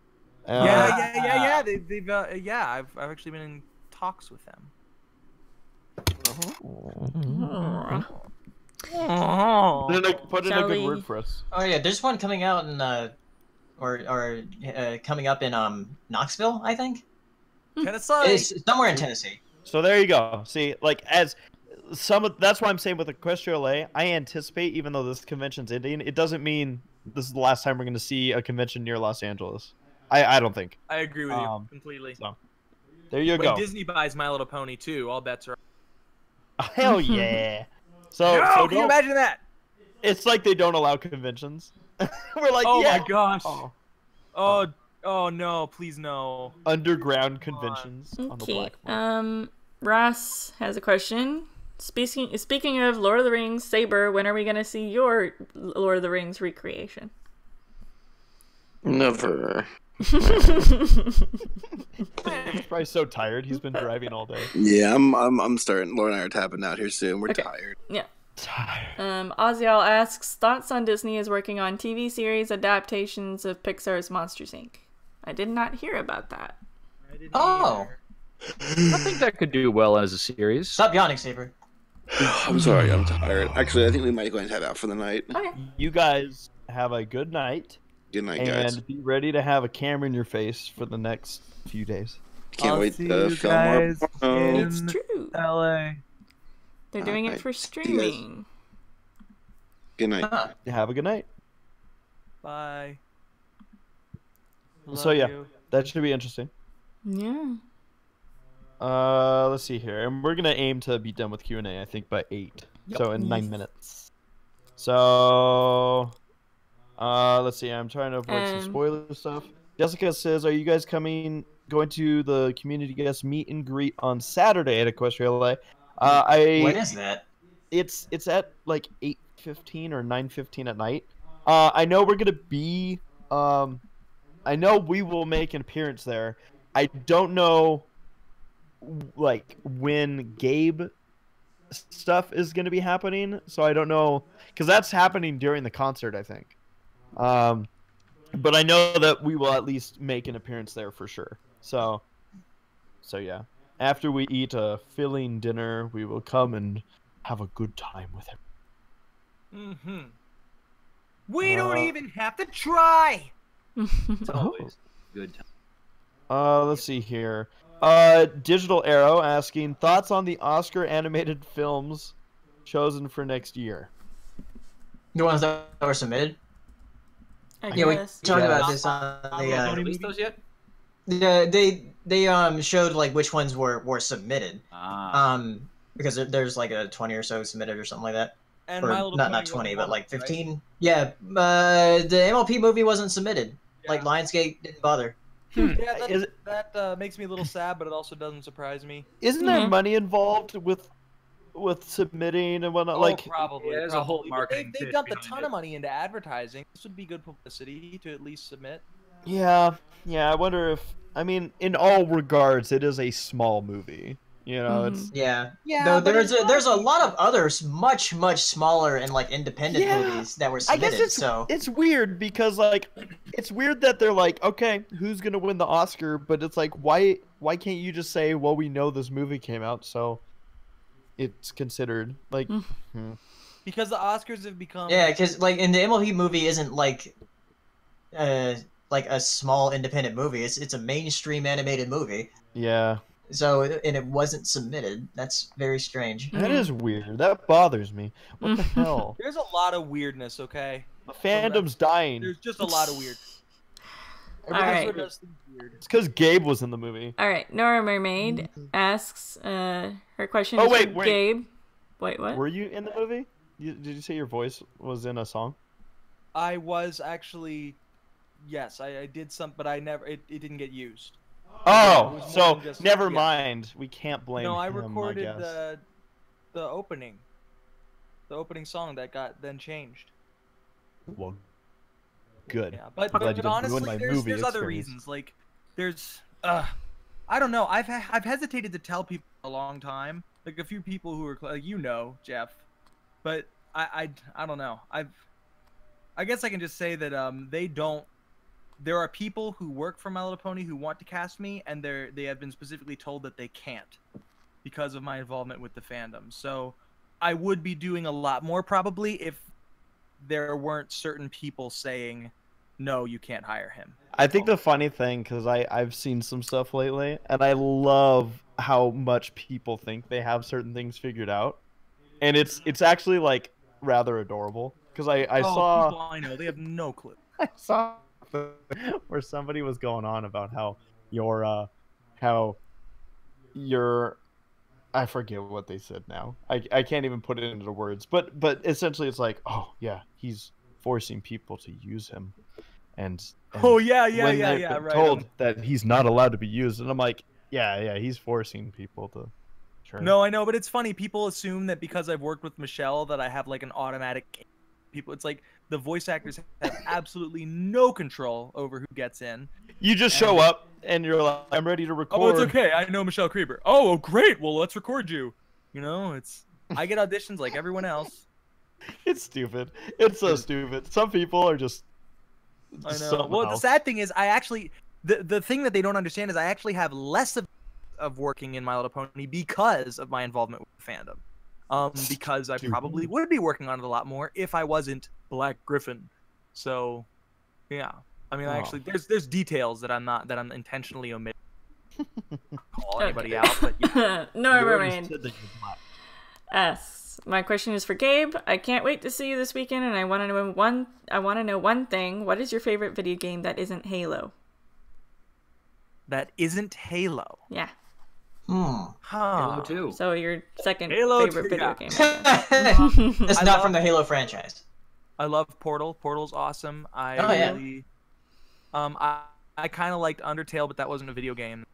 Yeah. They've I've actually been in talks with them. Put in a good word for us. Oh yeah, there's one coming out in coming up in Knoxville, I think. Tennessee. It's somewhere in Tennessee. So there you go. See, like that's why I'm saying with Equestria LA, I anticipate, even though this convention's ending, it doesn't mean this is the last time we're going to see a convention near Los Angeles. I don't think. I agree with you completely. So, there you go. When Disney buys My Little Pony too, all bets are. Hell yeah! So can you imagine that? It's like they don't allow conventions. We're like, oh my gosh. Oh no! Please no. Underground conventions on the black market. Ross has a question. Speaking of Lord of the Rings, Saber, when are we gonna see your Lord of the Rings recreation? Never. He's probably so tired. He's been driving all day. Yeah, I'm starting. Laura and I are tapping out here soon. We're tired. Yeah. Tired. Oziel asks, thoughts on Disney is working on TV series adaptations of Pixar's Monsters, Inc. I did not hear about that. Oh. I think that could do well as a series. Stop yawning, Saber. I'm sorry, I'm tired. Actually, I think we might go and head out for the night. Okay. You guys have a good night. Good night, guys. And be ready to have a camera in your face for the next few days. Can't wait to film more. It's true. LA. They're doing it for streaming. Good night. Have a good night. Bye. So yeah, that should be interesting. Yeah. Let's see here, and we're gonna aim to be done with Q&A, I think, by 8. Yep. So in 9 minutes. So, let's see. I'm trying to avoid some spoiler stuff. Jessica says, "Are you guys going to the community guest meet and greet on Saturday at Equestria LA?" When is that? It's at like 8:15 or 9:15 at night. I know we're gonna be. I know we will make an appearance there. I don't know, like, when Gabe stuff is going to be happening, so I don't know, because that's happening during the concert, I think. But I know that we will at least make an appearance there for sure. So yeah. After we eat a filling dinner, we will come and have a good time with him. Mm-hmm. We don't even have to try. It's always good time. Let's see here. Digital Arrow asking, thoughts on the Oscar animated films chosen for next year? The ones that were submitted? Yeah, we guess. talked Yeah. about this on the. Released those yet? Yeah, they showed like which ones were submitted. Ah. Because there's like a 20 or so submitted or something like that. And Or My Little not Pony 20, wasn't but one like of them, 15. right? Yeah, the MLP movie wasn't submitted. Like Lionsgate didn't bother. Yeah, that makes me a little sad, but it also doesn't surprise me. Isn't there money involved with submitting and whatnot? Oh, like, probably. Yeah, there's a whole probably. But marketing They pitch dumped a behind ton it. of money into advertising. This would be good publicity to at least submit. yeah. I wonder if, I mean, in all regards, it is a small movie. You know, it's Yeah. Yeah, Though but there's a lot of others much smaller and like independent movies that were I submitted. guess so it's weird because like it's weird that they're like, okay, who's gonna win the Oscar? But it's like, why can't you just say, well, we know this movie came out, so it's considered like. Because the Oscars have become yeah, because like in the MLP movie isn't like a small independent movie. It's a mainstream animated movie. Yeah. So and it wasn't submitted. That's very strange. That is weird. That bothers me. What the hell? There's a lot of weirdness, okay? The fandom's dying. There's just a lot of weird. All right. Does things weird. It's because Gabe was in the movie. All right. Nora Mermaid asks her question. Oh, is wait, for wait. Gabe. Wait, what? Were you in the movie? Did you say your voice was in a song? I was actually, yes, I did some, but I never. It didn't get used. Oh, It was more so than just- never yeah. mind. We can't blame No, I him, recorded guess. the opening song that got then changed. Well, good. Yeah, but I'm glad you didn't ruin honestly, my there's movie other experience. reasons. Like, there's, I don't know. I've hesitated to tell people for a long time. Like a few people who are like, Jeff, but I don't know. I guess I can just say that they don't. There are people who work for My Little Pony who want to cast me, and they have been specifically told that they can't because of my involvement with the fandom. So I would be doing a lot more probably if there weren't certain people saying, no, you can't hire him. I think the funny thing, because I've seen some stuff lately, and I love how much people think they have certain things figured out, and it's actually like rather adorable. Because I saw people I know, they have no clue. I saw where somebody was going on about how your I forget what they said now. I can't even put it into words. But essentially it's like, oh yeah, he's forcing people to use him. And Oh yeah, when they've been right. told that he's not allowed to be used, and I'm like, yeah, he's forcing people to. Sure. No, I know, but it's funny. People assume that because I've worked with Michelle that I have like an automatic. People, it's like the voice actors have absolutely no control over who gets in. You just show up and you're like, I'm ready to record. Oh, it's okay. I know Michelle Creeper. Oh, great. Well, let's record you. You know, I get auditions like everyone else. It's stupid. It's so stupid. Some people are just. I know. Well, the sad thing is, the thing that they don't understand is I actually have less of working in My Little Pony because of my involvement with the fandom. Because I probably would be working on it a lot more if I wasn't Black Griffin. So, yeah. I mean, actually, there's details that I'm intentionally omitting. Call anybody out, but yeah. No, Mermaid asks, my question is for Gabe. I can't wait to see you this weekend, and I want to know one thing. What is your favorite video game that isn't Halo? That isn't Halo. Yeah. Halo 2. So your second Halo favorite 2, video yeah. game. It's not from the Halo franchise. I love Portal. Portal's awesome. I kind of liked Undertale, but that wasn't a video game.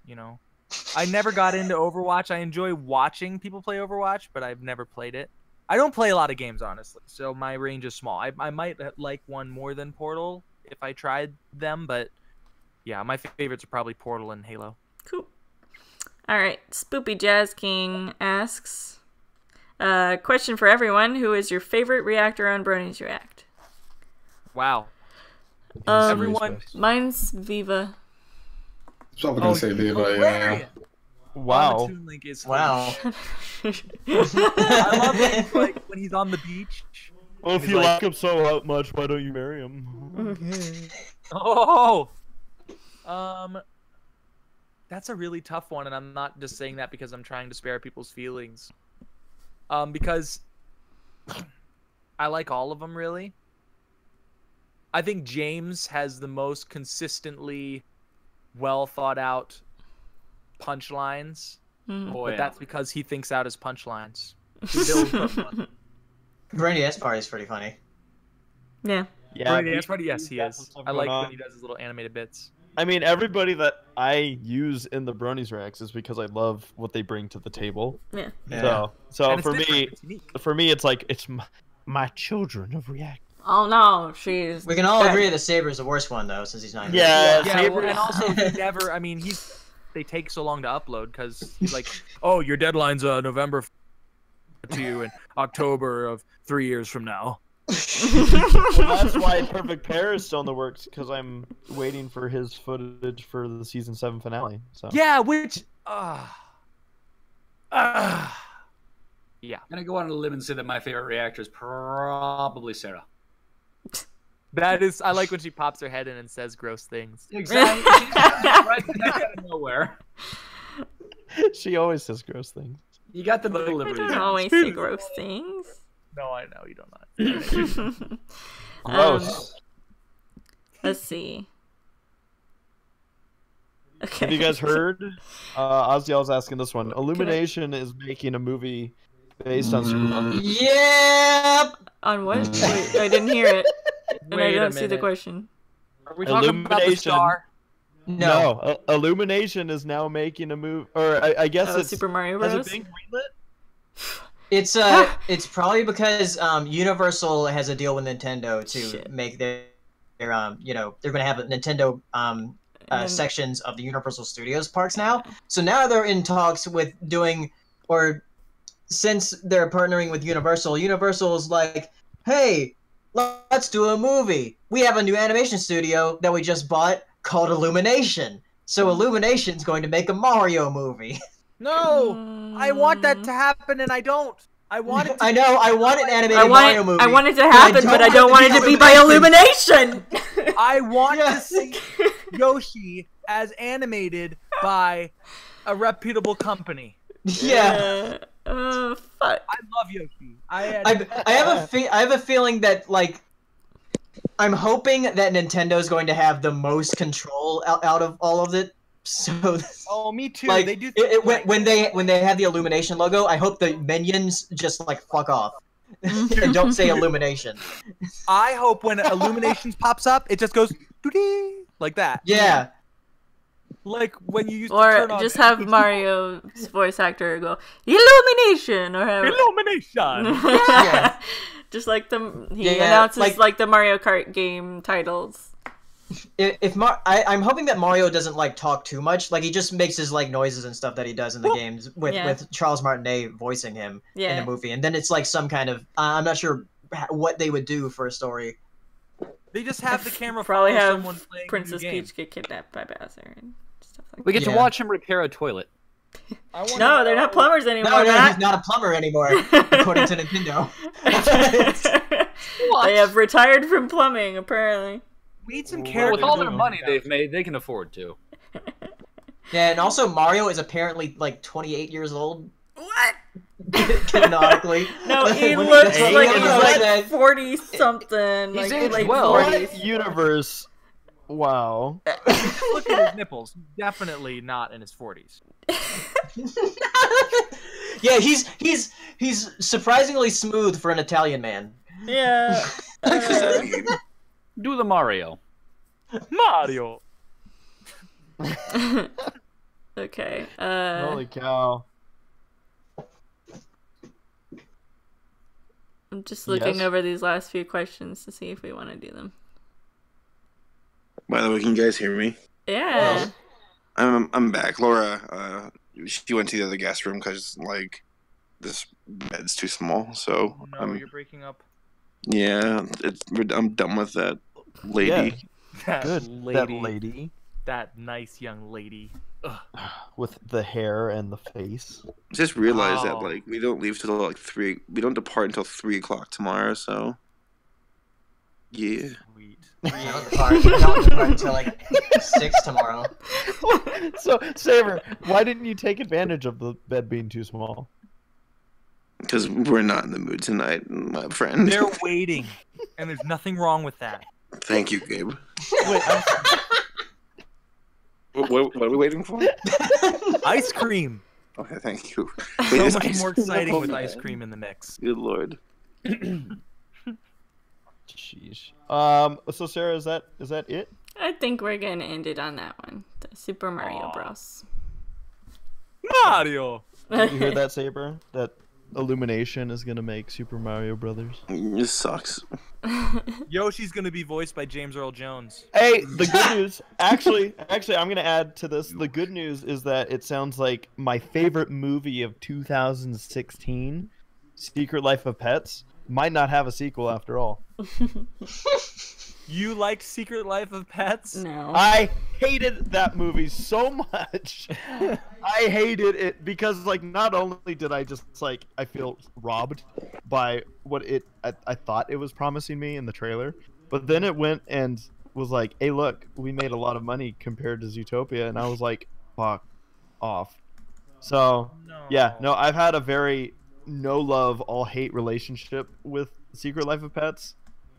You know, I never got into Overwatch. I enjoy watching people play Overwatch, but I've never played it. I don't play a lot of games, honestly, so my range is small. I might like one more than Portal if I tried them, but yeah, my favorites are probably Portal and Halo. Cool. All right, Spoopy Jazz King asks, question for everyone: who is your favorite reactor on Bronies React? Wow. Everyone. Mine's Viva. So I'm gonna say Viva, yeah. Wow. Toon Link is wow. I love it, like when he's on the beach. Well, if you like him so much, why don't you marry him? Okay. Oh. That's a really tough one, and I'm not just saying that because I'm trying to spare people's feelings. Because I like all of them, really. I think James has the most consistently well thought out punchlines, but that's because he thinks out his punchlines. Brandy S Party is pretty funny. Yeah. Yeah, yes, he is. I like when he does his little animated bits. I mean, everybody that I use in the Bronies Reacts is because I love what they bring to the table. Yeah. So for me, it's like it's my children of React. Oh no, she's. We can all agree that Saber's the worst one though, since he's not. Yeah, Saber, and also he never. I mean, they take so long to upload because he's like, oh, your deadline's November to you in October of 3 years from now. Well, that's why Perfect Pair is still in the works, because I'm waiting for his footage for the season 7 finale. So yeah, which yeah. I'm gonna go on a limb and say that my favorite reactor is probably Sarah. That is, I like when she pops her head in and says gross things. Exactly. Right out of nowhere. She always says gross things. You got the delivery. I don't always say gross things. No, I know you don't not. Gross. Let's see. Okay. Have you guys heard? Oziel's asking this one. Illumination is making a movie based on Superman. Yep. On what? Wait, I didn't hear it, and I don't see the question. Are we talking about the star? No. Illumination is now making a movie, or I guess it's Super Mario Bros. Has it been greenlit? It's probably because Universal has a deal with Nintendo to make their they're going to have Nintendo sections of the Universal Studios parks now. So now they're in talks with doing, or since they're partnering with Universal, Universal's like, hey, let's do a movie. We have a new animation studio that we just bought called Illumination. So Illumination's going to make a Mario movie. No, I want that to happen, and I don't. I want it. I know. I want an animated Mario movie. I want it to happen, but I don't want it to be by Illumination. I want to see Yoshi as animated by a reputable company. Yeah. Fuck. I love Yoshi. I have a feeling that, like, I'm hoping that Nintendo's going to have the most control out of all of it. So, me too. Like, they do. When they have the Illumination logo, I hope the minions just like fuck off and don't say Illumination. I hope when Illuminations pops up, it just goes doo-dee, like that. Yeah. Like when you used to turn on just have Mario's voice actor go Illumination or have Illumination. Yeah. Just like he announces like the Mario Kart game titles. I'm hoping that Mario doesn't like talk too much. Like he just makes his like noises and stuff that he does in the games with Charles Martinet voicing him in the movie, and then it's like some kind of I'm not sure what they would do for a story. They just have the camera probably have someone playing Princess Peach get kidnapped by Bowser and stuff like that. We get to watch him repair a toilet. No, they're not plumbers anymore. No, he's not a plumber anymore, according to Nintendo. They have retired from plumbing, apparently. We need some characters. With all their money they've made, they can afford to. Yeah, and also Mario is apparently like 28 years old. What? Canonically. No, he looks like he's like 40 something. He's like, aged well. 40s. Universe. Wow. Look at his nipples. Definitely not in his 40s. Yeah, he's surprisingly smooth for an Italian man. Yeah. Do the Mario. Mario. Okay. Holy cow. I'm just looking over these last few questions to see if we want to do them. By the way, can you guys hear me? Yeah. I'm back. Laura, she went to the other guest room because like this bed's too small. So you're breaking up. Yeah, I'm done with that lady. Yeah. Good. Lady. That lady. That nice young lady. Ugh. With the hair and the face. Just realized that like we don't leave till like 3. We don't depart until 3 o'clock tomorrow. So yeah. Sweet. I don't depart until like 6 tomorrow. So Saber, why didn't you take advantage of the bed being too small? Because we're not in the mood tonight, my friend. They're waiting, and there's nothing wrong with that. Thank you, Gabe. Wait, What are we waiting for? Ice cream. Okay, thank you. So Wait, much ice more cream? exciting Oh, with man. ice cream in the mix. Good lord. Sheesh. So Sarah, is that it? I think we're gonna end it on that one. The Super Mario Bros. Mario. Did you hear that, Saber? That Illumination is gonna make Super Mario Brothers. This sucks. Yoshi's gonna be voiced by James Earl Jones. Hey, the good news, actually, I'm gonna add to this. The good news is that it sounds like my favorite movie of 2016, Secret Life of Pets, might not have a sequel after all. You liked Secret Life of Pets? No. I hated that movie so much. I hated it because, like, not only did I just, like, I feel robbed by what I thought it was promising me in the trailer, but then it went and was like, hey, look, we made a lot of money compared to Zootopia, and I was like, fuck off. So, yeah, no, I've had a very no-love, all-hate relationship with Secret Life of Pets.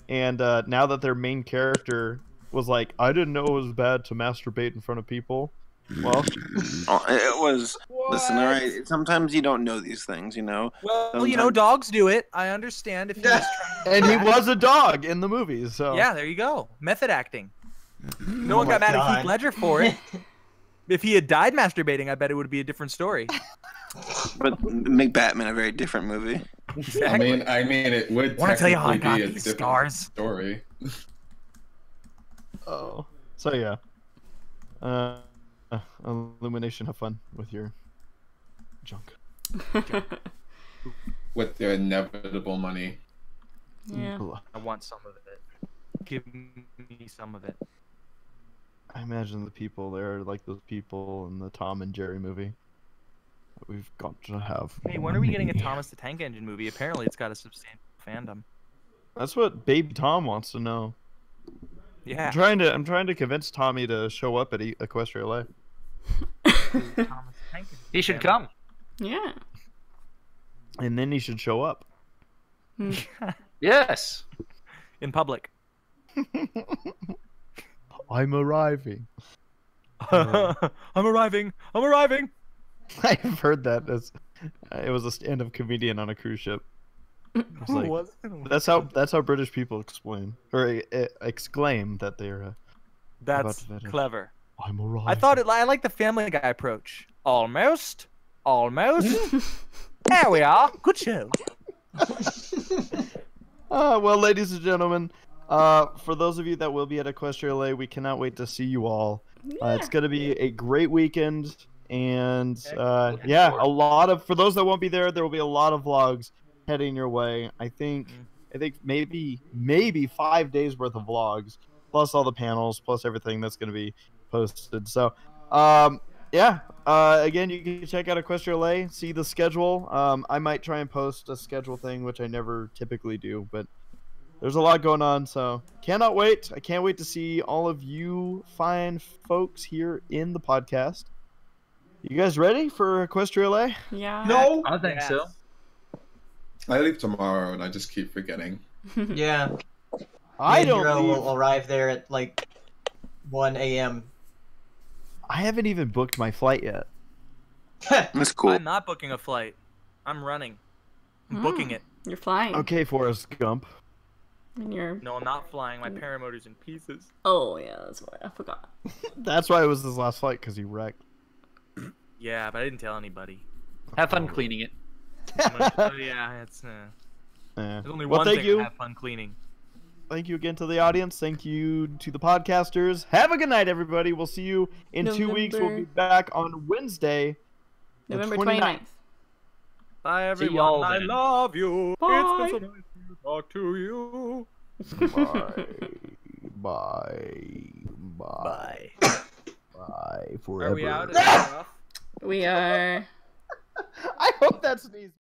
And now that their main character was like, I didn't know it was bad to masturbate in front of people. Well, it was. What? Listen, all right. Sometimes you don't know these things, you know. Well, Sometimes... you know, dogs do it. I understand if he was and he was a dog in the movies. So yeah, there you go. Method acting. No one got mad at Heath Ledger for it. If he had died masturbating, I bet it would be a different story. But make Batman a very different movie. Exactly. I mean, it would. Want to tell you how I technically got be a these different stars? Story. Oh, so yeah. Illumination, have fun with your junk. With the inevitable money. Yeah. I want some of it. Give me some of it. I imagine the people there are like those people in the Tom and Jerry movie. We've got to have. Hey, when are we getting a Thomas the Tank Engine movie? Apparently, it's got a substantial fandom. That's what Baby Tom wants to know. Yeah. I'm trying to convince Tommy to show up at Equestria LA. He should come. Yeah. And then he should show up. Yes. In public. I'm arriving. I'm arriving. I'm arriving. I've heard that as it was a stand-up comedian on a cruise ship. It's like, that's how British people explain or exclaim that they're. That's clever. I'm arriving. I like the Family Guy approach. Almost. There we are. Good show. Well, ladies and gentlemen, for those of you that will be at Equestria LA, we cannot wait to see you all. It's going to be a great weekend. And for those that won't be there will be a lot of vlogs heading your way. I think maybe 5 days worth of vlogs, plus all the panels, plus everything that's going to be posted. So again, you can check out Equestria LA, see the schedule. I might try and post a schedule thing, which I never typically do, but there's a lot going on, so cannot wait. I can't wait to see all of you fine folks here in the podcast. You guys ready for Equestria LA? Yeah. No, I think so. I leave tomorrow, and I just keep forgetting. Yeah. I don't Hero leave. will arrive there at like 1 a.m. I haven't even booked my flight yet. That's cool. I'm not booking a flight. I'm running. I'm booking it. You're flying. Okay, Forrest Gump. And you're... No, I'm not flying. My paramotor's in pieces. Oh, yeah, that's why. I forgot. That's why it was his last flight, because he wrecked. Yeah, but I didn't tell anybody. Have fun cleaning it. Yeah, it's... There's only one thing to have fun cleaning. Thank you again to the audience. Thank you to the podcasters. Have a good night, everybody. We'll see you in 2 weeks. We'll be back on Wednesday, November 29th. Bye, everyone. y'all I then. love you. Bye. It's been so nice to talk to you. Bye. Bye. Forever. Are we out? Is that enough? We are... I hope that's an easy.